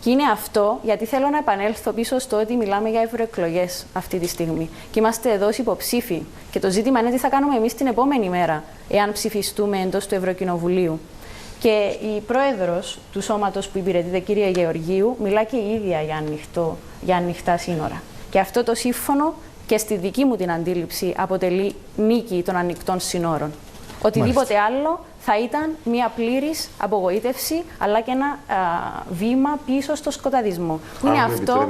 Και είναι αυτό γιατί θέλω να επανέλθω πίσω στο ότι μιλάμε για ευρωεκλογές αυτή τη στιγμή. Και είμαστε εδώ ως υποψήφοι. Και το ζήτημα είναι τι θα κάνουμε εμείς την επόμενη μέρα, εάν ψηφιστούμε εντός του Ευρωκοινοβουλίου. Και η πρόεδρος του σώματος που υπηρετείται, κυρία Γεωργίου, μιλά και η ίδια για ανοιχτά σύνορα. Και αυτό το σύμφωνο και στη δική μου την αντίληψη αποτελεί νίκη των ανοιχτών σύνορων. Οτιδήποτε άλλο θα ήταν μια πλήρης απογοήτευση, αλλά και ένα βήμα πίσω στο σκοταδισμό. Που είναι αυτό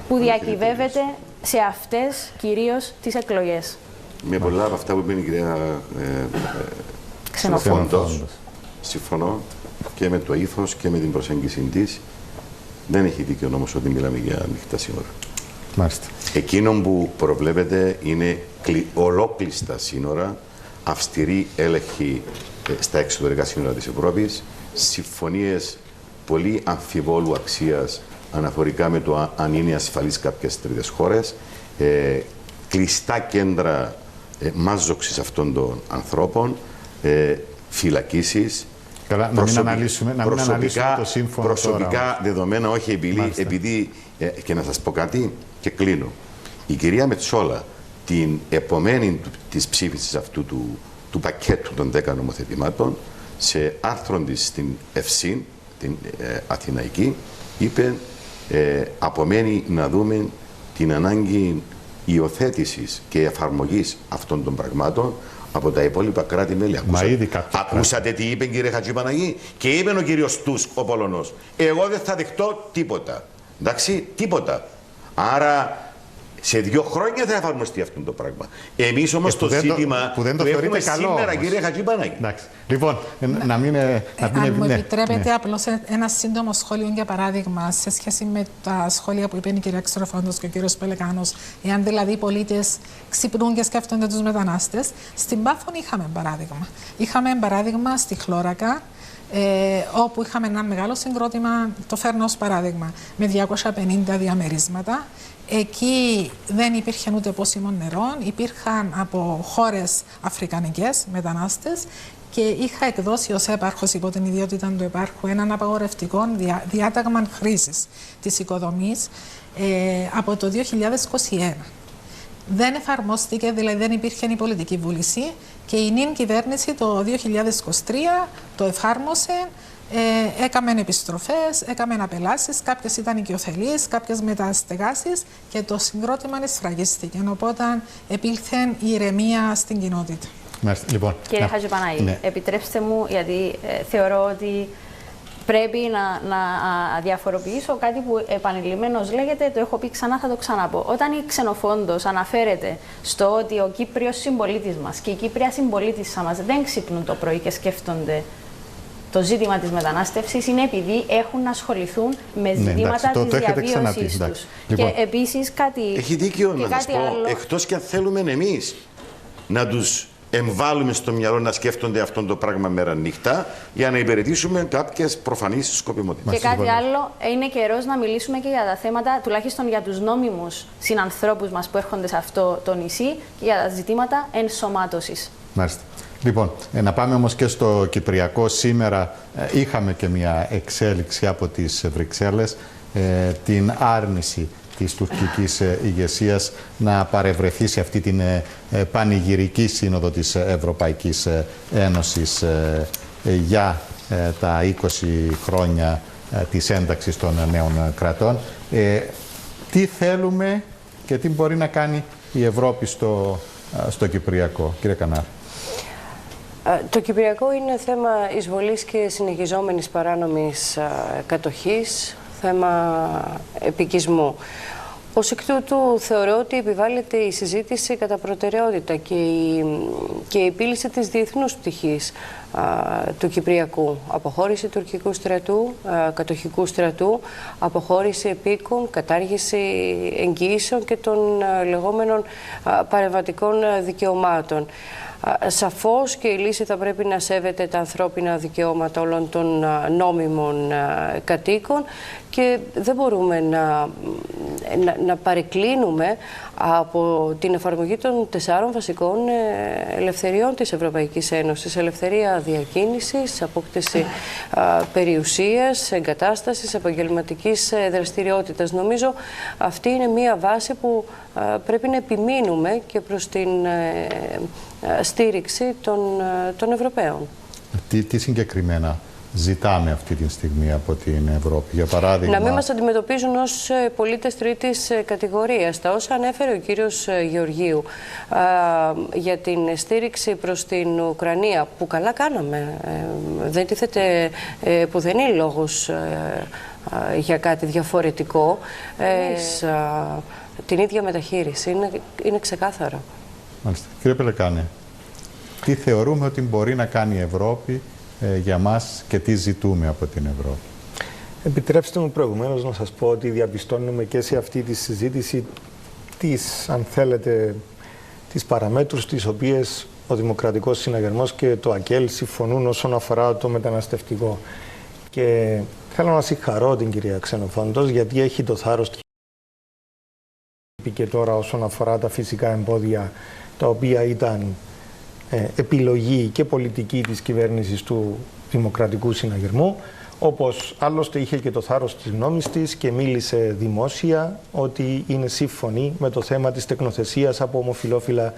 που διακυβεύεται σε αυτές κυρίως τις εκλογές. Με πολλά από αυτά που είπε η κυρία Ξενοφόντος, συμφωνώ και με το ήθος και με την προσέγγιση της. Δεν έχει δίκιο όμως ότι μιλάμε για ανοιχτά σύνορα. Μάλιστα. Εκείνο που προβλέπεται είναι ολόκλειστα σύνορα, αυστηρή έλεγχη στα εξωτερικά σύνορα της Ευρώπης, συμφωνίες πολύ αμφιβόλου αξίας αναφορικά με το αν είναι ασφαλείς κάποιες τρίτες χώρες, κλειστά κέντρα μάζοξης αυτών των ανθρώπων, φυλακίσεις, Καλά, να μην αναλύσουμε το σύμφωνο προσωπικά τώρα, δεδομένα, όχι επειδή και να σας πω κάτι και κλείνω. Η κυρία Μετσόλα την επομένη της ψήφισης αυτού του πακέτου των 10 νομοθετημάτων, σε άρθρο της στην ΕΦΣΥΝ, την Αθηναϊκή, είπε απομένει να δούμε την ανάγκη υιοθέτησης και εφαρμογής αυτών των πραγμάτων από τα υπόλοιπα κράτη-μέλη. Ακούσατε τι είπε, κύριε Χατζηπαναγή? Και είπε ο κύριος Τούσκ, ο Πολωνός, εγώ δεν θα δεχτώ τίποτα. Εντάξει, τίποτα. Άρα σε 2 χρόνια θα εφαρμοστεί αυτό το πράγμα. Εμείς όμως το ζήτημα που έχουμε καλό, σήμερα, όμως, κύριε Χατζηπαναγή. Λοιπόν, να μην... αν μου επιτρέπετε, απλώς ένα σύντομο σχόλιο για παράδειγμα σε σχέση με τα σχόλια που είπε η κυρία Ξεροφάντος και ο κύριος Πελεκάνος. Εάν δηλαδή οι πολίτες ξυπνούν και σκέφτονται τους μετανάστες, στην Πάφων είχαμε παράδειγμα. Είχαμε παράδειγμα στη Χλώρακα, όπου είχαμε ένα μεγάλο συγκρότημα, το φέρνω ως παράδειγμα, με 250 διαμερίσματα. Εκεί δεν υπήρχε ούτε πόσιμο νερό, υπήρχαν από χώρες αφρικανικές μετανάστες και είχα εκδώσει ως έπαρχος υπό την ιδιότητα του επάρχου έναν απαγορευτικό διάταγμα χρήσης της οικοδομής από το 2021. Δεν εφαρμόστηκε, δηλαδή δεν υπήρχε η πολιτική βούληση και η νυν κυβέρνηση το 2023 το εφάρμοσε. Έκαμε επιστροφές, έκαμε απελάσεις, κάποιες ήταν οικειοθελείς, κάποιες μεταστεγάσεις και το συγκρότημα σφραγίστηκε. Οπότε επήλθε η ηρεμία στην κοινότητα. Λοιπόν, κύριε Χατζηπαναγή, ναι, επιτρέψτε μου, γιατί θεωρώ ότι πρέπει να διαφοροποιήσω κάτι που επανειλημμένως λέγεται, το έχω πει ξανά, θα το ξαναπώ. Όταν η ξενοφόντος αναφέρεται στο ότι ο Κύπριος συμπολίτης μας και η Κύπρια συμπολίτισσα μας δεν ξυπνούν το πρωί και σκέφτονται το ζήτημα της μετανάστευσης, είναι επειδή έχουν να ασχοληθούν με ζητήματα της διαβίωσης τους. Λοιπόν, και επίσης κάτι... Έχει δίκιο να σας πω, άλλο... εκτός και αν θέλουμε εμείς να τους εμβάλλουμε στο μυαλό να σκέφτονται αυτό το πράγμα μέρα νύχτα για να υπηρετήσουμε κάποιες προφανείς σκοπιμότητες. Και κάτι άλλο, είναι καιρός να μιλήσουμε και για τα θέματα, τουλάχιστον για τους νόμιμους συνανθρώπους μας που έρχονται σε αυτό το νησί και για τα ζητήματα ενσωμάτωσης. Μάλιστα. Λοιπόν, να πάμε όμως και στο Κυπριακό. Σήμερα είχαμε και μια εξέλιξη από τις Βρυξέλλες, την άρνηση της τουρκικής ηγεσίας να παρευρεθεί σε αυτή την πανηγυρική σύνοδο της Ευρωπαϊκής Ένωσης για τα 20 χρόνια της ένταξης των νέων κρατών. Τι θέλουμε και τι μπορεί να κάνει η Ευρώπη στο Κυπριακό, κύριε Κανάρ? Το Κυπριακό είναι θέμα εισβολής και συνεχιζόμενης παράνομης κατοχής, θέμα επικισμού. Ως εκ τούτου θεωρώ ότι επιβάλλεται η συζήτηση κατά προτεραιότητα και η επίλυση της διεθνούς πτυχής του Κυπριακού. Αποχώρηση τουρκικού στρατού, κατοχικού στρατού, αποχώρηση επίκων, κατάργηση εγγυήσεων και των λεγόμενων παρεμβατικών δικαιωμάτων. Σαφώς και η λύση θα πρέπει να σέβεται τα ανθρώπινα δικαιώματα όλων των νόμιμων κατοίκων και δεν μπορούμε να παρεκκλίνουμε από την εφαρμογή των 4 βασικών ελευθεριών της Ευρωπαϊκής Ένωσης. Ελευθερία διακίνησης, απόκτηση περιουσίας, εγκατάστασης, επαγγελματικής δραστηριότητας. Νομίζω αυτή είναι μία βάση που πρέπει να επιμείνουμε και προς την στήριξη των Ευρωπαίων. Τι συγκεκριμένα ζητάμε αυτή τη στιγμή από την Ευρώπη, για παράδειγμα? Να μην μας αντιμετωπίζουν ως πολίτες τρίτης κατηγορίας. Τα όσα ανέφερε ο κύριος Γεωργίου για την στήριξη προς την Ουκρανία, που καλά κάναμε, δεν τίθεται πουδενή λόγος για κάτι διαφορετικό, την ίδια μεταχείριση, είναι ξεκάθαρο. Μάλιστα. Κύριε Πελεκάνε, τι θεωρούμε ότι μπορεί να κάνει η Ευρώπη για μας και τι ζητούμε από την Ευρώπη? Επιτρέψτε μου προηγουμένως να σας πω ότι διαπιστώνουμε και σε αυτή τη συζήτηση αν θέλετε, τις παραμέτρους τις οποίες ο Δημοκρατικός Συναγερμός και το ΑΚΕΛ συμφωνούν όσον αφορά το μεταναστευτικό. Και θέλω να συγχαρώ την κυρία Ξενοφόντος, γιατί έχει το θάρρος και τώρα όσον αφορά τα φυσικά εμπόδια τα οποία ήταν επιλογή και πολιτική της κυβέρνησης του Δημοκρατικού Συναγερμού, όπως άλλωστε είχε και το θάρρος της γνώμης της και μίλησε δημόσια ότι είναι σύμφωνη με το θέμα της τεκνοθεσίας από ομοφυλόφιλα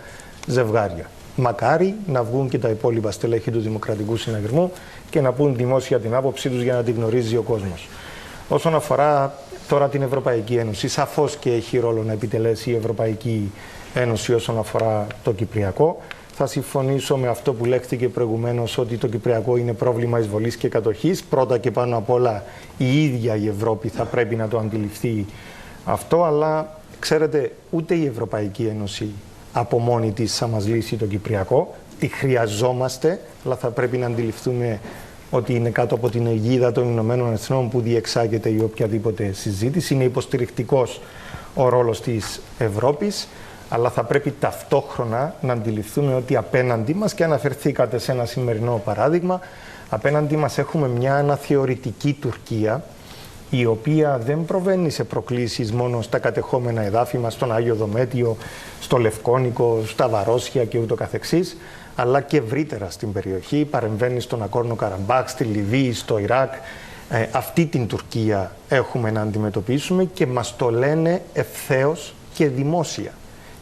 ζευγάρια. Μακάρι να βγουν και τα υπόλοιπα στελέχη του Δημοκρατικού Συναγερμού και να πούν δημόσια την άποψή τους για να την γνωρίζει ο κόσμος. Όσον αφορά τώρα την Ευρωπαϊκή Ένωση, σαφώς και έχει ρόλο να επιτελέσει η Ευρωπαϊκή Ένωση όσον αφορά το Κυπριακό. Θα συμφωνήσω με αυτό που λέχθηκε προηγουμένως, ότι το Κυπριακό είναι πρόβλημα εισβολής και κατοχής. Πρώτα και πάνω απ' όλα η ίδια η Ευρώπη θα πρέπει να το αντιληφθεί αυτό, αλλά ξέρετε, ούτε η Ευρωπαϊκή Ένωση από μόνη της θα μας λύσει το Κυπριακό. Τη χρειαζόμαστε, αλλά θα πρέπει να αντιληφθούμε ότι είναι κάτω από την αιγίδα των Ηνωμένων Εθνών που διεξάγεται η οποιαδήποτε συζήτηση. Είναι υποστηρικτικός ο ρόλος της Ευρώπης, αλλά θα πρέπει ταυτόχρονα να αντιληφθούμε ότι απέναντι μας, και αναφερθήκατε σε ένα σημερινό παράδειγμα, απέναντι μας έχουμε μια αναθεωρητική Τουρκία, η οποία δεν προβαίνει σε προκλήσεις μόνο στα κατεχόμενα εδάφη μας, στον Άγιο Δομέτιο, στο Λευκόνικο, στα Βαρόσια και ούτω καθεξής, αλλά και ευρύτερα στην περιοχή, παρεμβαίνει στον Ακόρνο Καραμπάχ, στη Λιβύη, στο Ιράκ. Αυτή την Τουρκία έχουμε να αντιμετωπίσουμε και μας το λένε ευθέως και δημόσια.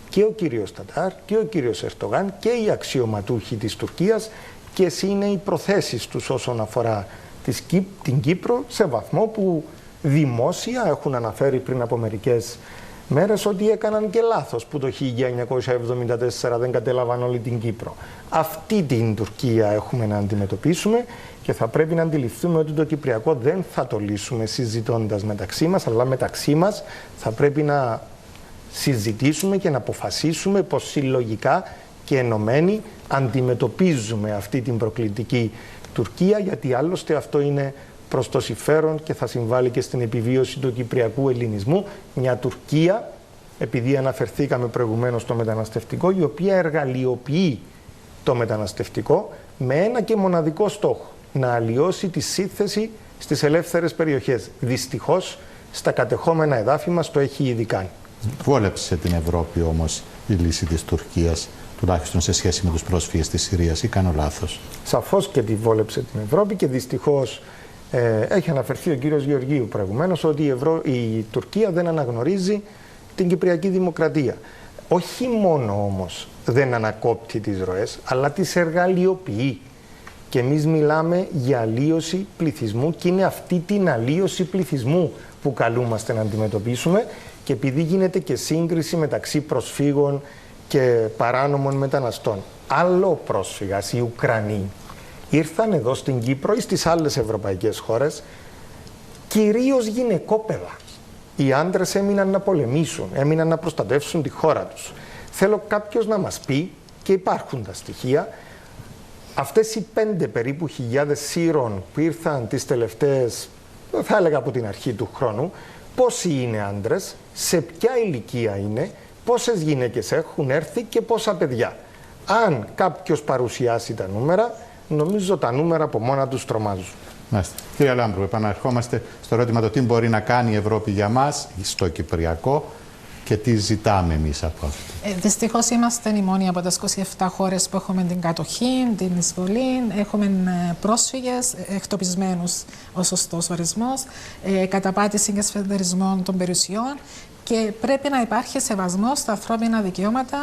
Και ο κύριος Τατάρ και ο κύριος Ερντογάν και οι αξιωματούχοι της Τουρκίας, και εσύ είναι οι προθέσεις τους όσον αφορά την Κύπρο, σε βαθμό που δημόσια έχουν αναφέρει πριν από μερικές μέρες ότι έκαναν και λάθος που το 1974 δεν κατέλαβαν όλη την Κύπρο. Αυτή την Τουρκία έχουμε να αντιμετωπίσουμε και θα πρέπει να αντιληφθούμε ότι το Κυπριακό δεν θα το λύσουμε συζητώντας μεταξύ μας, αλλά μεταξύ μας θα πρέπει να συζητήσουμε και να αποφασίσουμε πως συλλογικά και ενωμένοι αντιμετωπίζουμε αυτή την προκλητική Τουρκία, γιατί άλλωστε αυτό είναι προς το συμφέρον και θα συμβάλλει και στην επιβίωση του κυπριακού ελληνισμού. Μια Τουρκία, επειδή αναφερθήκαμε προηγουμένως στο μεταναστευτικό, η οποία εργαλειοποιεί το μεταναστευτικό με ένα και μοναδικό στόχο: να αλλοιώσει τη σύνθεση στις ελεύθερες περιοχές. Δυστυχώς, στα κατεχόμενα εδάφη μας το έχει ήδη κάνει. Βόλεψε την Ευρώπη όμως η λύση της Τουρκίας, τουλάχιστον σε σχέση με τους πρόσφυγες της Συρίας, ή κάνω λάθος? Σαφώς και τη βόλεψε την Ευρώπη και δυστυχώς έχει αναφερθεί ο κύριος Γεωργίου προηγουμένως ότι η Τουρκία δεν αναγνωρίζει την Κυπριακή Δημοκρατία. Όχι μόνο όμως δεν ανακόπτει τις ροές, αλλά τις εργαλειοποιεί. Και εμείς μιλάμε για αλλίωση πληθυσμού και είναι αυτή την αλλίωση πληθυσμού που καλούμαστε να αντιμετωπίσουμε, και επειδή γίνεται και σύγκριση μεταξύ προσφύγων και παράνομων μεταναστών. Άλλο πρόσφυγας, οι Ουκρανοί, ήρθαν εδώ στην Κύπρο ή στις άλλες ευρωπαϊκές χώρες, κυρίως γυναικόπαιδα. Οι άντρες έμειναν να πολεμήσουν, έμειναν να προστατεύσουν τη χώρα τους. Θέλω κάποιος να μας πει, και υπάρχουν τα στοιχεία, αυτές οι 5 περίπου χιλιάδες Σύρων που ήρθαν τις τελευταίες, θα έλεγα από την αρχή του χρόνου, πόσοι είναι άντρες, σε ποια ηλικία είναι, πόσες γυναίκες έχουν έρθει και πόσα παιδιά. Αν κάποιος παρουσιάσει τα νούμερα, νομίζω τα νούμερα από μόνα τους τρομάζουν. Μάλιστα. Κύριε Λάμπρου, επαναρχόμαστε στο ερώτημα το τι μπορεί να κάνει η Ευρώπη για μας, στο Κυπριακό, και τι ζητάμε εμείς από αυτό. Δυστυχώς είμαστε οι μόνοι από τις 27 χώρες που έχουμε την κατοχή, την εισβολή, έχουμε πρόσφυγες, εκτοπισμένους ο σωστός ορισμός, καταπάτηση και σφενδερισμό των περιουσιών, και πρέπει να υπάρχει σεβασμός στα ανθρώπινα δικαιώματα,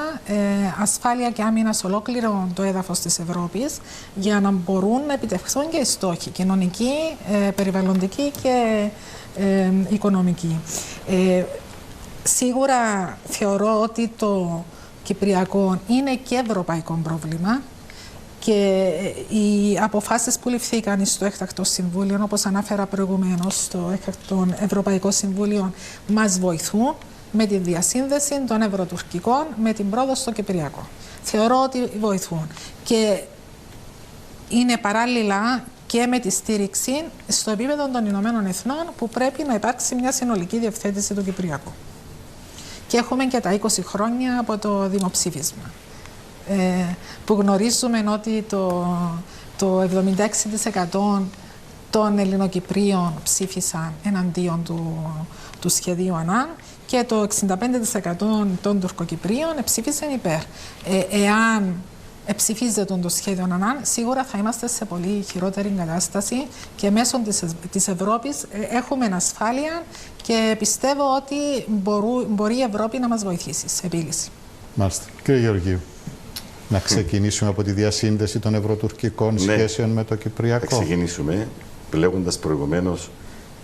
ασφάλεια και άμυνα σε ολόκληρο το έδαφος της Ευρώπης, για να μπορούν να επιτευχθούν και οι στόχοι κοινωνικοί, περιβαλλοντικοί και οικονομικοί. Σίγουρα θεωρώ ότι το Κυπριακό είναι και ευρωπαϊκό πρόβλημα, και οι αποφάσεις που ληφθήκαν στο έκτακτο συμβούλιο, όπως ανάφερα προηγουμένως, στο έκτακτο Ευρωπαϊκό Συμβούλιο, μας βοηθούν με τη διασύνδεση των ευρωτουρκικών με την πρόοδο στο Κυπριακό. Θεωρώ ότι βοηθούν και είναι παράλληλα και με τη στήριξη στο επίπεδο των Ηνωμένων Εθνών, που πρέπει να υπάρξει μια συνολική διευθέτηση του Κυπριακού. Και έχουμε και τα 20 χρόνια από το δημοψήφισμα, που γνωρίζουμε ότι το 76% των Ελληνοκυπρίων ψήφισαν εναντίον του σχεδίου ΑΝΑΝ και το 65% των Τουρκοκυπρίων ψήφισαν υπέρ. Εάν ψηφίζεται το σχέδιο ΑΝΑΝ, σίγουρα θα είμαστε σε πολύ χειρότερη κατάσταση και μέσω της Ευρώπης έχουμε ασφάλεια και πιστεύω ότι μπορεί η Ευρώπη να μας βοηθήσει σε επίλυση. Μάλιστα. Κύριε Γεωργίου, να ξεκινήσουμε από τη διασύνδεση των ευρωτουρκικών σχέσεων με το Κυπριακό. Να ξεκινήσουμε λέγοντας προηγουμένως,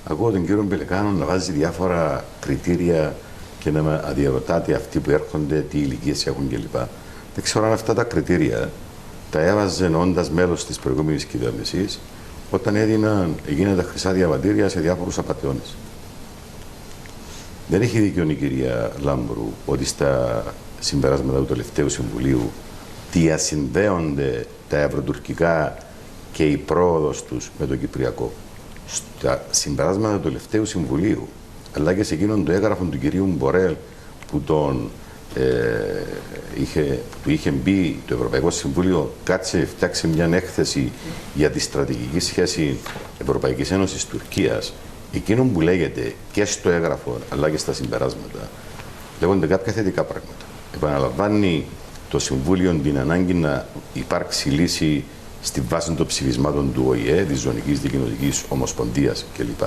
ακούω τον κύριο Μπελεκάνο να βάζει διάφορα κριτήρια και να αδιαρωτάται αυτοί που έρχονται, τι ηλικίες έχουν κλπ. Δεν ξέρω αν αυτά τα κριτήρια τα έβαζε όντας μέλος της προηγούμενης κυβέρνησης όταν έγιναν τα χρυσά διαβατήρια σε διάφορους απατεώνες. Δεν έχει δίκιο η κυρία Λάμπρου ότι στα συμπεράσματα του τελευταίου Συμβουλίου διασυνδέονται τα ευρωτουρκικά και η πρόοδος τους με το Κυπριακό. Στα συμπεράσματα του τελευταίου Συμβουλίου, αλλά και σε εκείνον το έγγραφο του κυρίου Μπορέλ που του είχε μπει το Ευρωπαϊκό Συμβούλιο, φτιάξε μια έκθεση για τη στρατηγική σχέση Ευρωπαϊκής Ένωσης Τουρκίας. Εκείνο που λέγεται και στο έγγραφο αλλά και στα συμπεράσματα, λέγονται κάποια θετικά πράγματα. Επαναλαμβάνει το Συμβούλιο την ανάγκη να υπάρξει λύση στη βάση των ψηφισμάτων του ΟΗΕ, της Ζωνικής Δικοινοτικής Ομοσπονδίας κλπ.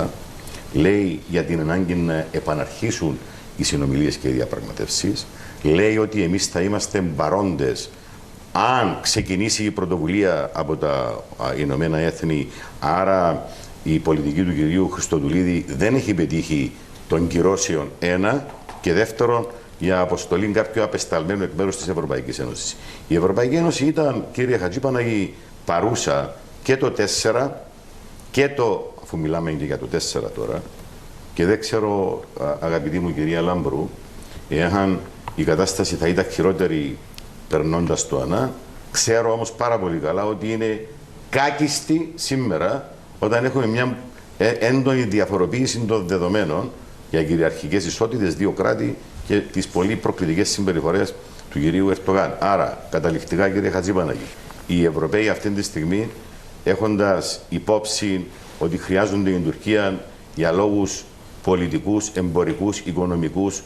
Λέει για την ανάγκη να επαναρχίσουν οι συνομιλίες και οι διαπραγματεύσεις. Λέει ότι εμείς θα είμαστε παρόντες αν ξεκινήσει η πρωτοβουλία από τα Ηνωμένα Έθνη. Άρα η πολιτική του κυρίου Χριστοδουλίδη δεν έχει πετύχει των κυρώσεων, ένα, και δεύτερον, για αποστολή κάποιου απεσταλμένου εκ μέρους της Ευρωπαϊκής Ένωσης. Η Ευρωπαϊκή Ένωση ήταν, κύριε Χατζήπαναγη, παρούσα και το 4 και το, αφού μιλάμε και για το 4 τώρα, και δεν ξέρω, αγαπητή μου κυρία Λάμπρου, εάν η κατάσταση θα ήταν χειρότερη περνώντας το ΑΝΑ. Ξέρω όμως πάρα πολύ καλά ότι είναι κάκιστη σήμερα, όταν έχουμε μια έντονη διαφοροποίηση των δεδομένων για κυριαρχικές ισότητες, δύο κράτη και τις πολύ προκλητικές συμπεριφορές του κυρίου Ερντογάν. Άρα, καταληκτικά, κύριε Χατζήπαναγη, οι Ευρωπαίοι αυτή τη στιγμή, έχοντας υπόψη ότι χρειάζονται την Τουρκία για λόγους πολιτικούς, εμπορικούς, οικονομικούς,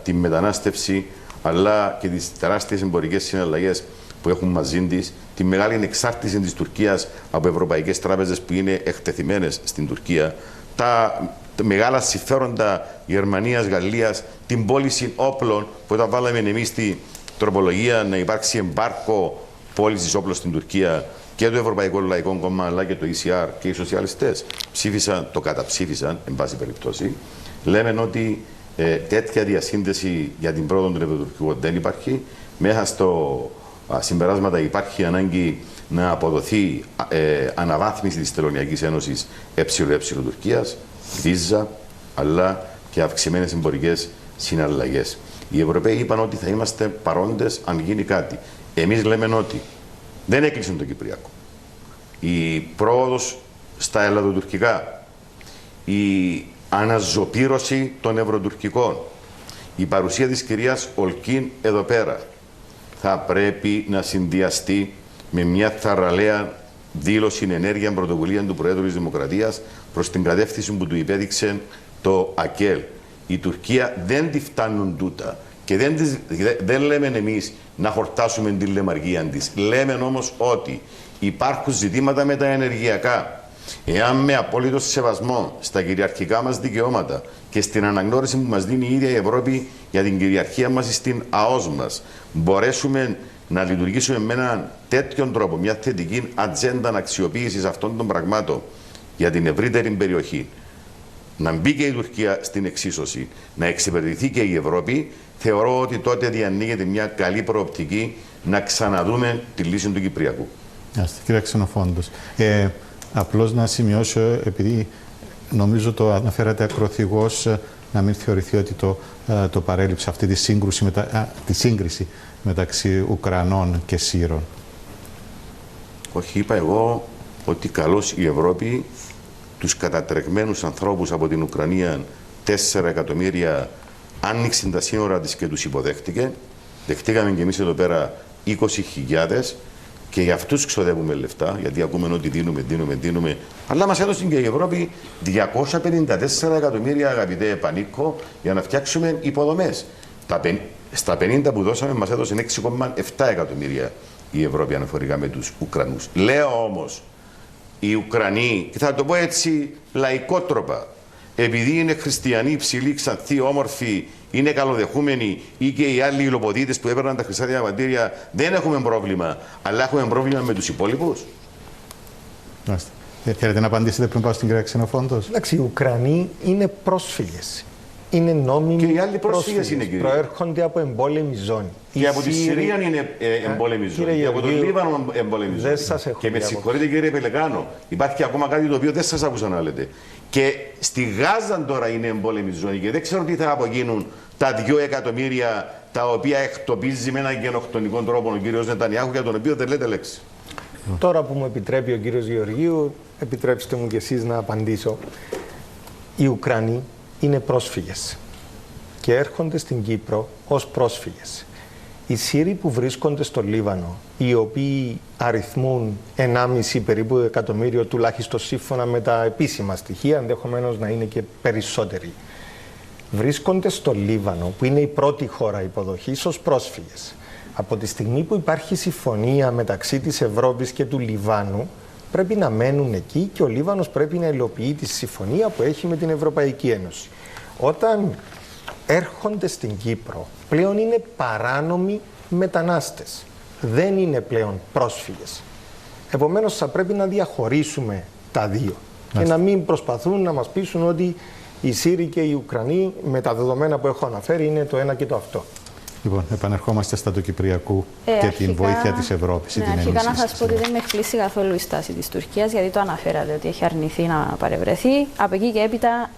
τη μετανάστευση, αλλά και τις τεράστιες εμπορικές συναλλαγές που έχουν μαζί της, τη μεγάλη εξάρτηση της Τουρκίας από ευρωπαϊκές τράπεζες που είναι εκτεθειμένες στην Τουρκία, τα μεγάλα συμφέροντα Γερμανίας, Γαλλίας, την πώληση όπλων που όταν βάλαμε εμείς στη τροπολογία να υπάρξει εμπάρκο πώλησης όπλων στην Τουρκία, και το Ευρωπαϊκό Λαϊκό Κόμμα αλλά και το ECR και οι σοσιαλιστές ψήφισαν, το καταψήφισαν, εν πάση περιπτώσει. Λέμε ότι τέτοια διασύνδεση για την πρόοδο των ευρωτουρκικών δεν υπάρχει. Μέσα στο συμπεράσματα υπάρχει ανάγκη να αποδοθεί αναβάθμιση της Τελωνειακής Ένωσης ΕΕ Τουρκίας, βίζα, αλλά και αυξημένες εμπορικές συναλλαγές. Οι Ευρωπαίοι είπαν ότι θα είμαστε παρόντες αν γίνει κάτι. Εμείς λέμε ότι δεν έκλεισε το Κυπριακό. Η πρόοδος στα ελλαδοτουρκικά, η αναζωπήρωση των ευρωτουρκικών, η παρουσία της κυρίας Ολκίν εδώ πέρα θα πρέπει να συνδυαστεί με μια θαραλέα δήλωση ενέργεια πρωτοβουλία του Προέδρου της Δημοκρατίας προς την κατεύθυνση που του υπέδειξε το ΑΚΕΛ. Η Τουρκία δεν τη φτάνουν τούτα και δεν λέμε εμείς να χορτάσουμε την λεμαργία της. Λέμε όμως ότι υπάρχουν ζητήματα με τα ενεργειακά. Εάν με απόλυτο σεβασμό στα κυριαρχικά μας δικαιώματα και στην αναγνώριση που μας δίνει η ίδια η Ευρώπη για την κυριαρχία μας στην ΑΟΣ μας, μπορέσουμε να λειτουργήσουμε με έναν τέτοιον τρόπο, μια θετική ατζέντα αξιοποίησης αυτών των πραγμάτων για την ευρύτερη περιοχή, να μπει και η Τουρκία στην εξίσωση, να εξυπηρετηθεί και η Ευρώπη, θεωρώ ότι τότε διανοίγεται μια καλή προοπτική να ξαναδούμε τη λύση του Κυπριακού. Κύριε Ξενοφόντος, απλώς να σημειώσω, επειδή νομίζω το αναφέρατε ακροθυγώς, να μην θεωρηθεί ότι το παρέλειψε αυτή τη σύγκριση μεταξύ Ουκρανών και Σύρων. Όχι, είπα εγώ ότι καλώς η Ευρώπη τους κατατρεγμένους ανθρώπους από την Ουκρανία, 4 εκατομμύρια, άνοιξε τα σύνορα της και τους υποδέχτηκε. Δεχτήκαμε και εμείς εδώ πέρα 20.000 και για αυτούς ξοδεύουμε λεφτά, γιατί ακούμε ότι δίνουμε. Αλλά μας έδωσε και η Ευρώπη 254 εκατομμύρια, αγαπητέ Πανίκο, για να φτιάξουμε υποδομές. Στα 50 που δώσαμε μας έδωσε 6,7 εκατομμύρια η Ευρώπη αναφορικά με τους Ουκρανούς. Λέω όμως, οι Ουκρανοί, και θα το πω έτσι λαϊκότροπα, επειδή είναι χριστιανοί, ψηλοί, ξανθοί, όμορφοι, είναι καλοδεχούμενοι, ή και οι άλλοι υλοποδίτες που έπαιρναν τα χρυσά διαμαντήρια, δεν έχουμε πρόβλημα, αλλά έχουμε πρόβλημα με τους υπόλοιπους. Θέλετε να απαντήσετε πριν πάω στην κυρία Ξενοφόντος? Εντάξει, οι Ουκρανοί είναι πρόσφυγες. Είναι νόμιμοι. Και οι άλλοι πρόσφυγες είναι, κύριε. Προέρχονται από εμπόλεμη ζώνη. Και από τη Συρία είναι εμπόλεμη ζώνη. Και από τον Λίβανο εμπόλεμη ζώνη. Και με συγχωρείτε, κύριε Πελεκάνο, υπάρχει ακόμα κάτι το οποίο δεν σας άκουσα να λέτε. Και στη Γάζα τώρα είναι εμπόλεμη ζώνη και δεν ξέρω τι θα απογίνουν τα 2 εκατομμύρια τα οποία εκτοπίζει με έναν γενοκτονικό τρόπο ο κύριος Νετανιάχου, για τον οποίο δεν λέτε λέξη. Τώρα που μου επιτρέπει ο κύριος Γεωργίου, επιτρέψτε μου και εσείς να απαντήσω. Οι Ουκρανοί είναι πρόσφυγες και έρχονται στην Κύπρο ως πρόσφυγες. Οι Σύριοι που βρίσκονται στο Λίβανο, οι οποίοι αριθμούν 1,5 περίπου εκατομμύριο, τουλάχιστον σύμφωνα με τα επίσημα στοιχεία, ενδεχομένως να είναι και περισσότεροι, βρίσκονται στο Λίβανο, που είναι η πρώτη χώρα υποδοχής, ως πρόσφυγες. Από τη στιγμή που υπάρχει συμφωνία μεταξύ της Ευρώπης και του Λιβάνου, πρέπει να μένουν εκεί και ο Λίβανος πρέπει να υλοποιεί τη συμφωνία που έχει με την Ευρωπαϊκή Ένωση. Όταν έρχονται στην Κύπρο, πλέον είναι παράνομοι μετανάστες. Δεν είναι πλέον πρόσφυγες. Επομένως, θα πρέπει να διαχωρίσουμε τα δύο και να μην προσπαθούν να μας πείσουν ότι οι Σύριοι και οι Ουκρανοί, με τα δεδομένα που έχω αναφέρει, είναι το ένα και το αυτό. Λοιπόν, επανερχόμαστε στα του Κυπριακού και την βοήθεια της Ευρώπης. Ναι, αρχικά να σας πω ότι δεν με εκπλήσει καθόλου η στάση της Τουρκίας, γιατί το αναφέρατε ότι έχει αρνηθεί να παρευρεθεί. Από εκεί και έπειτα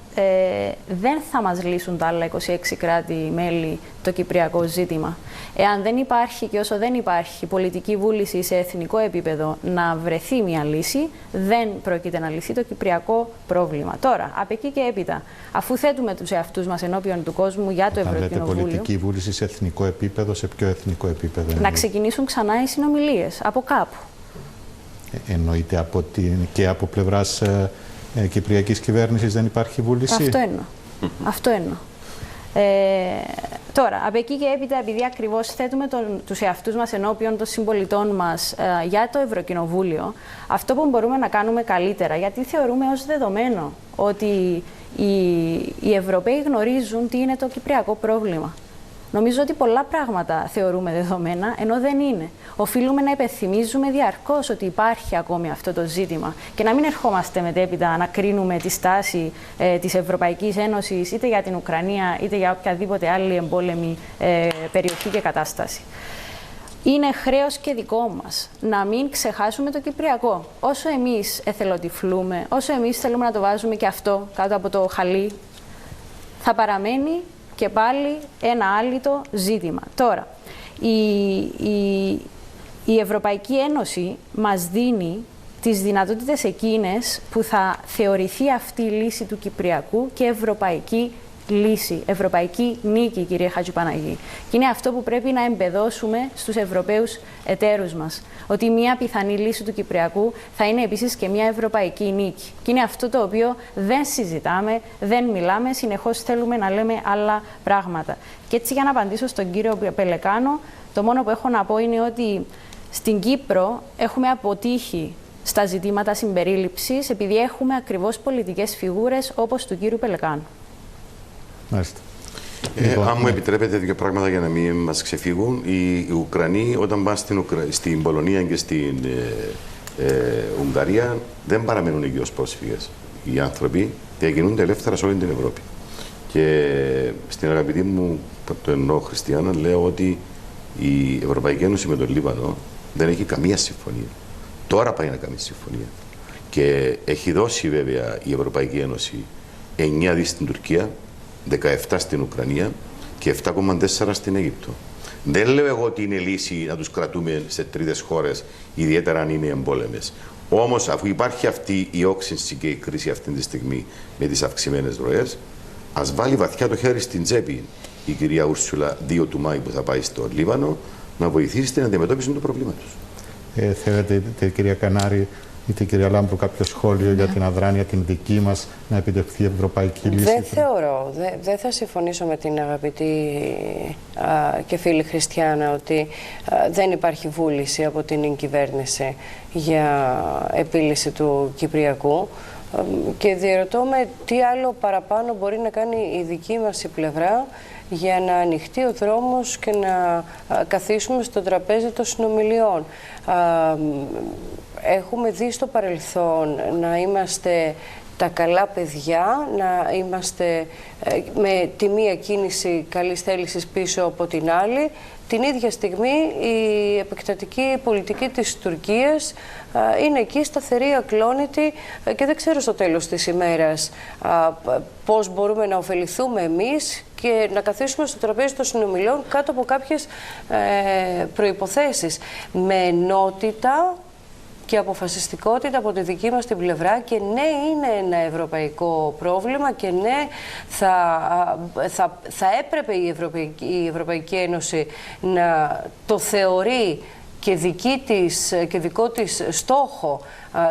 δεν θα μας λύσουν τα άλλα 26 κράτη-μέλη το κυπριακό ζήτημα. Εάν δεν υπάρχει και όσο δεν υπάρχει πολιτική βούληση σε εθνικό επίπεδο να βρεθεί μια λύση, δεν πρόκειται να λυθεί το κυπριακό πρόβλημα. Τώρα, από εκεί και έπειτα, αφού θέτουμε τους εαυτούς μας ενώπιον του κόσμου για το Ευρωκοινοβούλιο. Λέτε πολιτική βούληση σε εθνικό επίπεδο, σε ποιο εθνικό επίπεδο? Να ξεκινήσουν ξανά οι συνομιλίες από κάπου. Εννοείται και από πλευράς κυπριακής κυβέρνησης δεν υπάρχει βούληση? Αυτό εννοώ. Αυτό εννοώ. Τώρα, από εκεί και έπειτα, επειδή ακριβώς θέτουμε τους εαυτούς μας ενώπιον των συμπολιτών μας για το Ευρωκοινοβούλιο, αυτό που μπορούμε να κάνουμε καλύτερα, γιατί θεωρούμε ως δεδομένο ότι οι Ευρωπαίοι γνωρίζουν τι είναι το κυπριακό πρόβλημα. Νομίζω ότι πολλά πράγματα θεωρούμε δεδομένα, ενώ δεν είναι. Οφείλουμε να υπενθυμίζουμε διαρκώς ότι υπάρχει ακόμη αυτό το ζήτημα και να μην ερχόμαστε μετέπειτα να κρίνουμε τη στάση της Ευρωπαϊκής Ένωσης είτε για την Ουκρανία είτε για οποιαδήποτε άλλη εμπόλεμη περιοχή και κατάσταση. Είναι χρέος και δικό μας να μην ξεχάσουμε το Κυπριακό. Όσο εμείς εθελοτυφλούμε, όσο εμείς θέλουμε να το βάζουμε και αυτό κάτω από το χαλί, θα παραμένει και πάλι ένα άλυτο ζήτημα. Τώρα, η Ευρωπαϊκή Ένωση μας δίνει τις δυνατότητες εκείνες που θα θεωρηθεί αυτή η λύση του Κυπριακού και ευρωπαϊκή λύση, ευρωπαϊκή νίκη, κύριε Χατζηπαναγή. Και είναι αυτό που πρέπει να εμπεδώσουμε στους Ευρωπαίους εταίρους μας. Ότι μια πιθανή λύση του Κυπριακού θα είναι επίσης και μια ευρωπαϊκή νίκη. Και είναι αυτό το οποίο δεν συζητάμε, δεν μιλάμε, συνεχώς θέλουμε να λέμε άλλα πράγματα. Και έτσι, για να απαντήσω στον κύριο Πελεκάνο, το μόνο που έχω να πω είναι ότι στην Κύπρο έχουμε αποτύχει στα ζητήματα συμπερίληψης επειδή έχουμε ακριβώς πολιτικές φιγούρες όπως του κύριου Πελεκάνου. Μάλιστα. Αν μου επιτρέπετε δύο πράγματα για να μην μας ξεφύγουν. Οι Ουκρανοί όταν πάνε στην Πολωνία και στην Ουγγαρία δεν παραμένουν εκεί ως πρόσφυγες. Οι άνθρωποι διακινούνται ελεύθερα σε όλη την Ευρώπη. Και στην αγαπητή μου, το εννοώ χριστιανά, λέω ότι η Ευρωπαϊκή Ένωση με τον Λίβανο δεν έχει καμία συμφωνία. Τώρα πάει να κάνει συμφωνία. Και έχει δώσει βέβαια η Ευρωπαϊκή Ένωση 9 δις στην Τουρκία, 17 στην Ουκρανία και 7,4 στην Αίγυπτο. Δεν λέω εγώ ότι είναι λύση να τους κρατούμε σε τρίτες χώρες, ιδιαίτερα αν είναι εμπόλεμες. Όμως, αφού υπάρχει αυτή η όξυνση και η κρίση αυτή τη στιγμή με τις αυξημένες ροές, ας βάλει βαθιά το χέρι στην τσέπη η κυρία Ούρσουλα 2 του Μάη που θα πάει στο Λίβανο να βοηθήσει στην αντιμετώπιση του προβλήματος. θέλετε, κυρία Κανάρη ή την κυρία Λάμπρου, κάποιο σχόλιο για την αδράνεια την δική μας να επιτευχθεί η ευρωπαϊκή λύση? Δεν θεωρώ, δεν θα συμφωνήσω με την αγαπητή και φίλη Χριστιάνα ότι δεν υπάρχει βούληση από την κυβέρνηση για επίλυση του Κυπριακού. Και διερωτώ με τι άλλο παραπάνω μπορεί να κάνει η δική μας η πλευρά για να ανοιχτεί ο δρόμος και να καθίσουμε στο τραπέζι των συνομιλιών. Έχουμε δει στο παρελθόν να είμαστε τα καλά παιδιά, να είμαστε με τη μία κίνηση καλής θέλησης πίσω από την άλλη. Την ίδια στιγμή η επεκτατική πολιτική της Τουρκίας είναι εκεί σταθερή, ακλόνητη και δεν ξέρω στο τέλος της ημέρας πώς μπορούμε να ωφεληθούμε εμείς και να καθίσουμε στο τραπέζι των συνομιλιών κάτω από κάποιες προϋποθέσεις. Με ενότητα και αποφασιστικότητα από τη δική μας την πλευρά και ναι, είναι ένα ευρωπαϊκό πρόβλημα και ναι, θα έπρεπε η Ευρωπαϊκή Ένωση να το θεωρεί και δικό της στόχο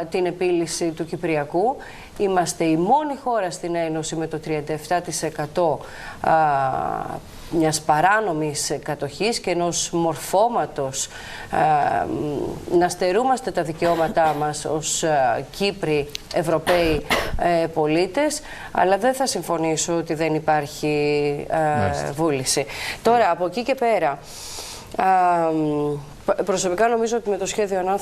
την επίλυση του Κυπριακού. Είμαστε η μόνη χώρα στην Ένωση με το 37% μιας παράνομης κατοχής και ενός μορφώματος να στερούμαστε τα δικαιώματά μας ως Κύπροι, Ευρωπαίοι πολίτες, αλλά δεν θα συμφωνήσω ότι δεν υπάρχει βούληση. Τώρα, από εκεί και πέρα, προσωπικά νομίζω ότι με το σχέδιο ΑΝΑ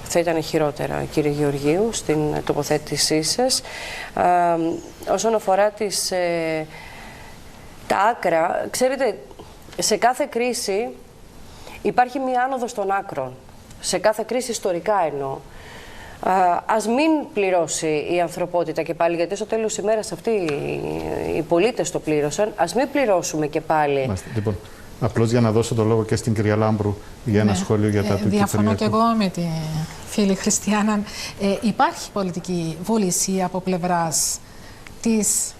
θα ήταν χειρότερα, κύριε Γεωργίου, στην τοποθέτησή σας. Όσον αφορά τα άκρα, ξέρετε, σε κάθε κρίση υπάρχει μία άνοδος των άκρων. Σε κάθε κρίση ιστορικά εννοώ. Ας μην πληρώσει η ανθρωπότητα και πάλι, γιατί στο τέλος της ημέρας αυτοί οι πολίτες το πλήρωσαν. Ας μην πληρώσουμε και πάλι. Λοιπόν, απλώς για να δώσω το λόγο και στην κυρία Λάμπρου για ένα σχόλιο για τα του Κυπριακού. Διαφωνώ και εγώ με τη φίλη Χριστιάνα. Υπάρχει πολιτική βούληση από πλευράς της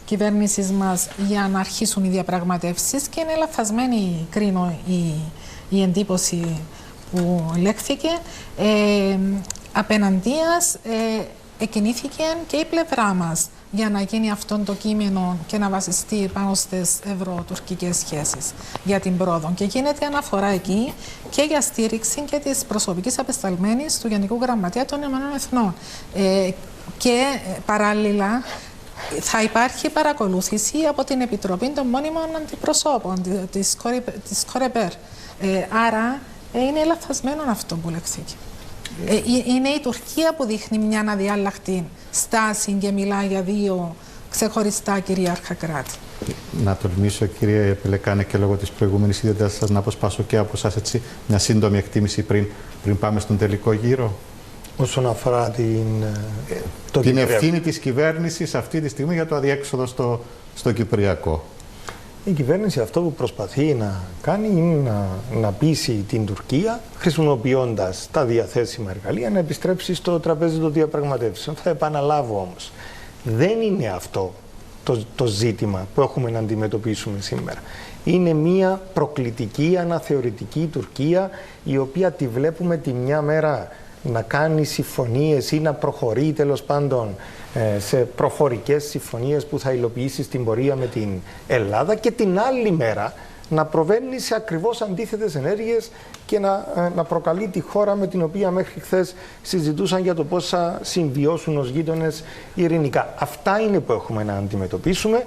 κυβέρνησης μας για να αρχίσουν οι διαπραγματεύσεις και είναι λαθασμένη, κρίνω, η εντύπωση που λέχθηκε. Απέναντίας εκκινήθηκε και η πλευρά μας για να γίνει αυτό το κείμενο και να βασιστεί πάνω στις ευρω-τουρκικές σχέσεις για την πρόοδο. Και γίνεται αναφορά εκεί και για στήριξη και της προσωπικής απεσταλμένης του Γενικού Γραμματέα των Ηνωμένων Εθνών. Και παράλληλα θα υπάρχει παρακολούθηση από την Επιτροπή των Μόνιμων Αντιπροσώπων της Κορεπέρ. Άρα είναι λαθασμένο αυτό που λέχθηκε. Είναι η Τουρκία που δείχνει μια αδιάλακτη στάση και μιλάει για δύο ξεχωριστά κυρίαρχα κράτη. Να τολμήσω, κύριε Πελεκάνε, και λόγω της προηγούμενης ιδιότητας σας να αποσπάσω και από εσάς έτσι μια σύντομη εκτίμηση πριν πάμε στον τελικό γύρο. Όσον αφορά την ευθύνη της κυβέρνησης αυτή τη στιγμή για το αδιέξοδο στο Κυπριακό. Η κυβέρνηση αυτό που προσπαθεί να κάνει είναι να πείσει την Τουρκία, χρησιμοποιώντας τα διαθέσιμα εργαλεία, να επιστρέψει στο τραπέζι των διαπραγματεύσεων. Θα επαναλάβω όμως, δεν είναι αυτό το ζήτημα που έχουμε να αντιμετωπίσουμε σήμερα. Είναι μια προκλητική, αναθεωρητική Τουρκία, η οποία τη βλέπουμε τη μια μέρα να κάνει συμφωνίες ή να προχωρεί τέλος πάντων σε προφορικές συμφωνίες που θα υλοποιήσει στην πορεία με την Ελλάδα και την άλλη μέρα να προβαίνει σε ακριβώς αντίθετες ενέργειες και να προκαλεί τη χώρα με την οποία μέχρι χθες συζητούσαν για το πώς θα συμβιώσουν ως γείτονες ειρηνικά. Αυτά είναι που έχουμε να αντιμετωπίσουμε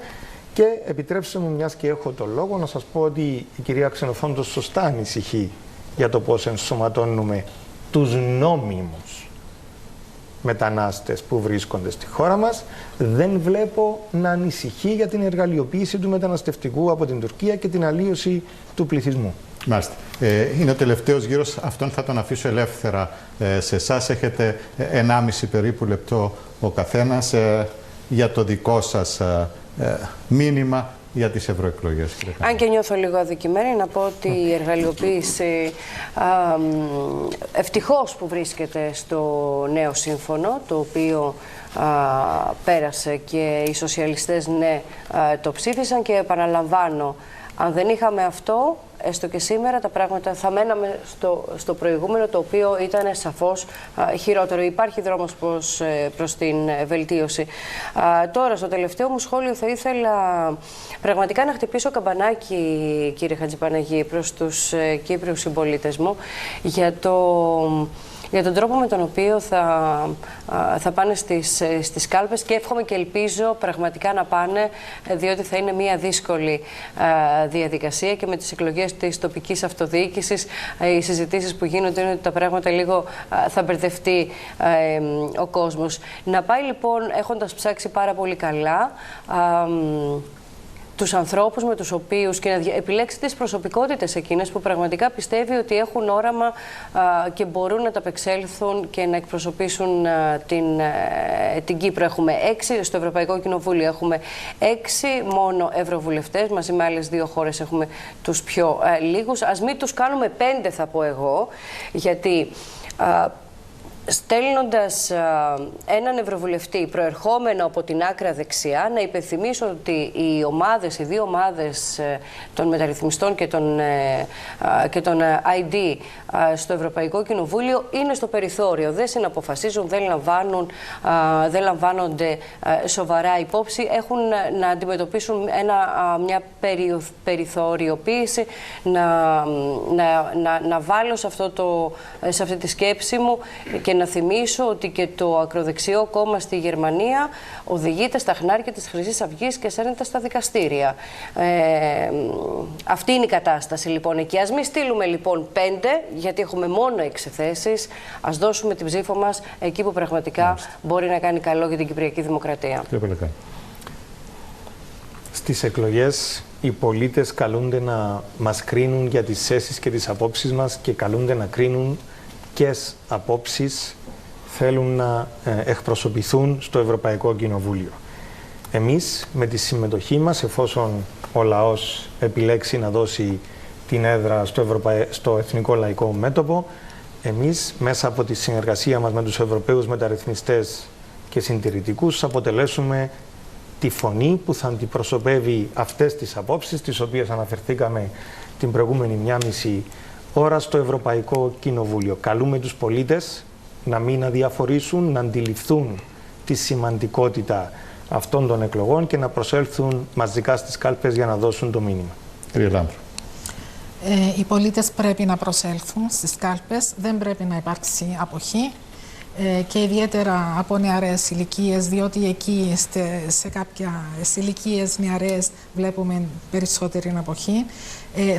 και επιτρέψτε μου, μιας και έχω το λόγο, να σας πω ότι η κυρία Ξενοφόντος σωστά ανησυχεί για το πώς ενσωματώνουμε τους νόμιμους μετανάστες που βρίσκονται στη χώρα μας. Δεν βλέπω να ανησυχεί για την εργαλειοποίηση του μεταναστευτικού από την Τουρκία και την αλλίωση του πληθυσμού. Μάλιστα. Είναι ο τελευταίος γύρος, αυτόν θα τον αφήσω ελεύθερα σε εσάς. Έχετε 1,5 περίπου λεπτό ο καθένας για το δικό σας μήνυμα για τις ευρωεκλογές. Αν και νιώθω λίγο αδικημένη, να πω ότι η εργαλειοποίηση ευτυχώς που βρίσκεται στο νέο σύμφωνο, το οποίο πέρασε και οι σοσιαλιστές ναι το ψήφισαν και επαναλαμβάνω, αν δεν είχαμε αυτό, έστω και σήμερα τα πράγματα θα μέναμε στο προηγούμενο, το οποίο ήταν σαφώς χειρότερο. Υπάρχει δρόμος προς την βελτίωση. Τώρα, στο τελευταίο μου σχόλιο θα ήθελα πραγματικά να χτυπήσω καμπανάκι, κύριε Χατζηπαναγή, προς τους Κύπριους συμπολίτες μου για τον τρόπο με τον οποίο θα πάνε στις κάλπες, και εύχομαι και ελπίζω πραγματικά να πάνε, διότι θα είναι μια δύσκολη διαδικασία, και με τις εκλογές της τοπικής αυτοδιοίκησης οι συζητήσεις που γίνονται είναι ότι τα πράγματα λίγο θα μπερδευτεί ο κόσμος. Να πάει λοιπόν έχοντας ψάξει πάρα πολύ καλά τους ανθρώπους με τους οποίους, και να επιλέξει τις προσωπικότητες εκείνες που πραγματικά πιστεύει ότι έχουν όραμα και μπορούν να ταπεξέλθουν και να εκπροσωπήσουν την Κύπρο. Έχουμε 6 στο Ευρωπαϊκό Κοινοβούλιο, έχουμε 6 μόνο ευρωβουλευτές, μαζί με άλλες 2 χώρες έχουμε τους πιο λίγους. Ας μην τους κάνουμε 5, θα πω εγώ, γιατί στέλνοντας έναν ευρωβουλευτή προερχόμενο από την άκρα δεξιά, να υπενθυμίσω ότι οι 2 ομάδες των μεταρρυθμιστών και των ID στο Ευρωπαϊκό Κοινοβούλιο είναι στο περιθώριο. Δεν συναποφασίζουν, δεν λαμβάνονται σοβαρά υπόψη, έχουν να αντιμετωπίσουν μια περιθωριοποίηση. Να βάλω σε αυτή τη σκέψη μου και να θυμίσω ότι και το ακροδεξιό κόμμα στη Γερμανία οδηγείται στα χνάρια της Χρυσής Αυγής και σέρνεται στα δικαστήρια. Αυτή είναι η κατάσταση λοιπόν εκεί. Ας μην στείλουμε λοιπόν 5, γιατί έχουμε μόνο 6 θέσεις. Ας δώσουμε την ψήφο μας εκεί που πραγματικά μπορεί να κάνει καλό για την Κυπριακή Δημοκρατία. Στις εκλογές οι πολίτες καλούνται να μας κρίνουν για τις θέσεις και τις απόψεις μας, και καλούνται να κρίνουν ποιες απόψεις θέλουν να εκπροσωπηθούν στο Ευρωπαϊκό Κοινοβούλιο. Εμείς με τη συμμετοχή μας, εφόσον ο λαός επιλέξει να δώσει την έδρα στο Εθνικό Λαϊκό Μέτωπο, εμείς μέσα από τη συνεργασία μας με τους Ευρωπαίους μεταρρυθμιστές και συντηρητικούς θα αποτελέσουμε τη φωνή που θα αντιπροσωπεύει αυτές τις απόψεις, τις οποίες αναφερθήκαμε την προηγούμενη 1,5 ώρα στο Ευρωπαϊκό Κοινοβούλιο. Καλούμε τους πολίτες να μην αδιαφορήσουν, να αντιληφθούν τη σημαντικότητα αυτών των εκλογών και να προσέλθουν μαζικά στις κάλπες για να δώσουν το μήνυμα. Κύριε Λάμπρου. Οι πολίτες πρέπει να προσέλθουν στις κάλπες, δεν πρέπει να υπάρξει αποχή, και ιδιαίτερα από νεαρές ηλικίες, διότι εκεί σε κάποιες ηλικίες νεαρές βλέπουμε περισσότερη αποχή.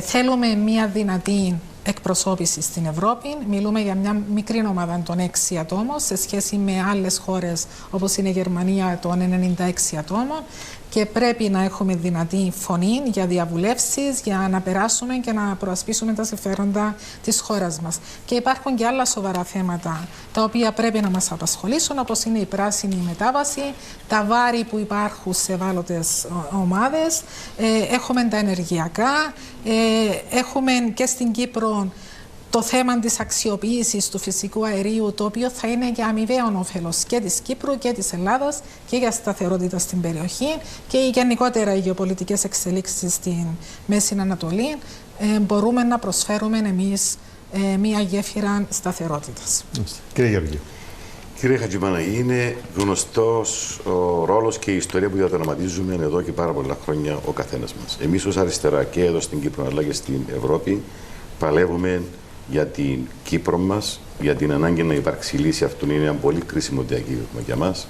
Θέλουμε μια δυνατή εκπροσώπηση στην Ευρώπη. Μιλούμε για μια μικρή ομάδα των 6 ατόμων σε σχέση με άλλες χώρες όπως είναι η Γερμανία των 96 ατόμων, και πρέπει να έχουμε δυνατή φωνή για διαβουλεύσεις, για να περάσουμε και να προασπίσουμε τα συμφέροντα της χώρας μας. Και υπάρχουν και άλλα σοβαρά θέματα τα οποία πρέπει να μας απασχολήσουν, όπως είναι η πράσινη μετάβαση, τα βάρη που υπάρχουν σε ευάλωτες ομάδες, έχουμε τα ενεργειακά, έχουμε και στην Κύπρο το θέμα της αξιοποίησης του φυσικού αερίου, το οποίο θα είναι για αμοιβαίο όφελος και της Κύπρου και της Ελλάδας και για σταθερότητα στην περιοχή, και γενικότερα οι γεωπολιτικές εξελίξεις στην Μέση Ανατολή, μπορούμε να προσφέρουμε εμείς μια γέφυρα σταθερότητας. Κύριε Γεωργίου. Κύριε Χατζηπαναγή, είναι γνωστός ο ρόλος και η ιστορία που διαδραματίζουμε εδώ και πάρα πολλά χρόνια ο καθένας μας. Εμείς ως αριστερά και εδώ στην Κύπρο αλλά και στην Ευρώπη παλεύουμε για την Κύπρο μας, για την ανάγκη να υπάρξει λύση. Αυτό είναι ένα πολύ κρίσιμο διακύβευμα για μας,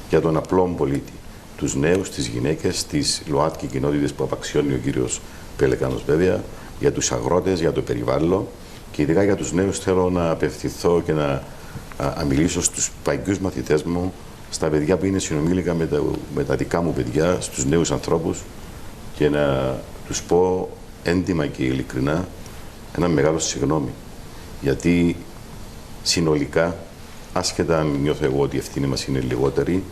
για τον απλό πολίτη. Τους νέους, τις γυναίκες, τις ΛΟΑΤΚΙ κοινότητες που απαξιώνει ο κύριος Πελεκάνος βέβαια, για τους αγρότες, για το περιβάλλον, και ειδικά για τους νέους θέλω να απευθυνθώ και να μιλήσω στους παγιούς μαθητές μου, στα παιδιά που είναι συνομήλικα με τα δικά μου παιδιά, στους νέους ανθρώπους, και να τους πω έντιμα και ειλικρινά ένα μεγάλο συγγνώμη. Γιατί συνολικά, άσχετα αν νιώθω εγώ ότι η ευθύνη μας είναι λιγότερη,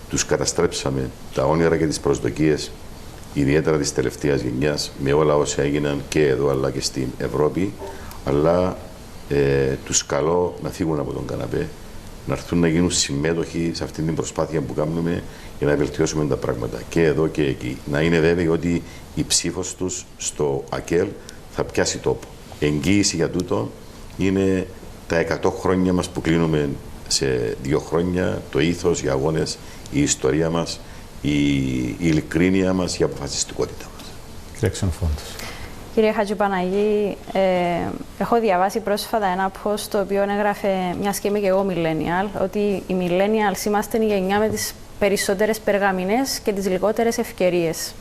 τους καταστρέψαμε τα όνειρα και τις προσδοκίες, ιδιαίτερα της τελευταίας γενιάς, με όλα όσα έγιναν και εδώ αλλά και στην Ευρώπη, αλλά τους καλώ να φύγουν από τον καναπέ, να έρθουν να γίνουν συμμέτοχοι σε αυτή την προσπάθεια που κάνουμε για να βελτιώσουμε τα πράγματα και εδώ και εκεί. Να είναι βέβαιοι ότι η ψήφος τους στο ΑΚΕΛ θα πιάσει τόπο. Εγγύηση για τούτο είναι τα 100 χρόνια μας που κλείνουμε σε 2 χρόνια, το ήθος, οι αγώνες, η ιστορία μας, η ειλικρίνεια μας, η αποφασιστικότητα μας. Κύριε Ξενοφόντος. Κύριε Χατζηπαναγή, έχω διαβάσει πρόσφατα ένα post το οποίο έγραφε, μιας και είμαι και εγώ millennial, ότι οι millennials είμαστε η γενιά με τις περισσότερες περγαμηνές και τις λιγότερες ευκαιρίες.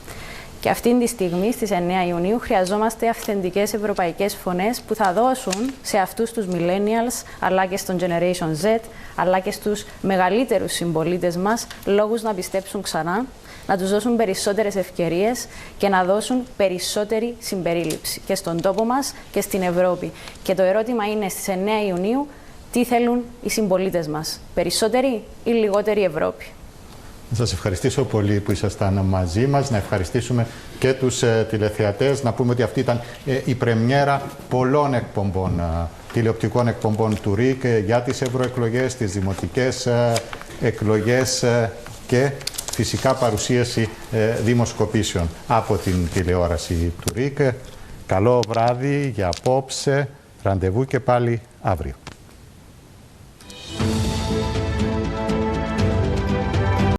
Και αυτή τη στιγμή, στις 9 Ιουνίου, χρειαζόμαστε αυθεντικές ευρωπαϊκές φωνές που θα δώσουν σε αυτούς τους millennials, αλλά και στον Generation Z, αλλά και στους μεγαλύτερους συμπολίτες μας, λόγους να πιστέψουν ξανά, να τους δώσουν περισσότερες ευκαιρίες και να δώσουν περισσότερη συμπερίληψη και στον τόπο μας και στην Ευρώπη. Και το ερώτημα είναι στις 9 Ιουνίου, τι θέλουν οι συμπολίτες μας, περισσότερη ή λιγότερη Ευρώπη. Να σας ευχαριστήσω πολύ που ήσασταν μαζί μας, να ευχαριστήσουμε και τους τηλεθεατές, να πούμε ότι αυτή ήταν η πρεμιέρα πολλών εκπομπών, τηλεοπτικών εκπομπών του ΡΙΚ για τις ευρωεκλογές, τις δημοτικές εκλογές και φυσικά παρουσίαση δημοσκοπήσεων από την τηλεόραση του ΡΙΚ. Καλό βράδυ για απόψε, ραντεβού και πάλι αύριο.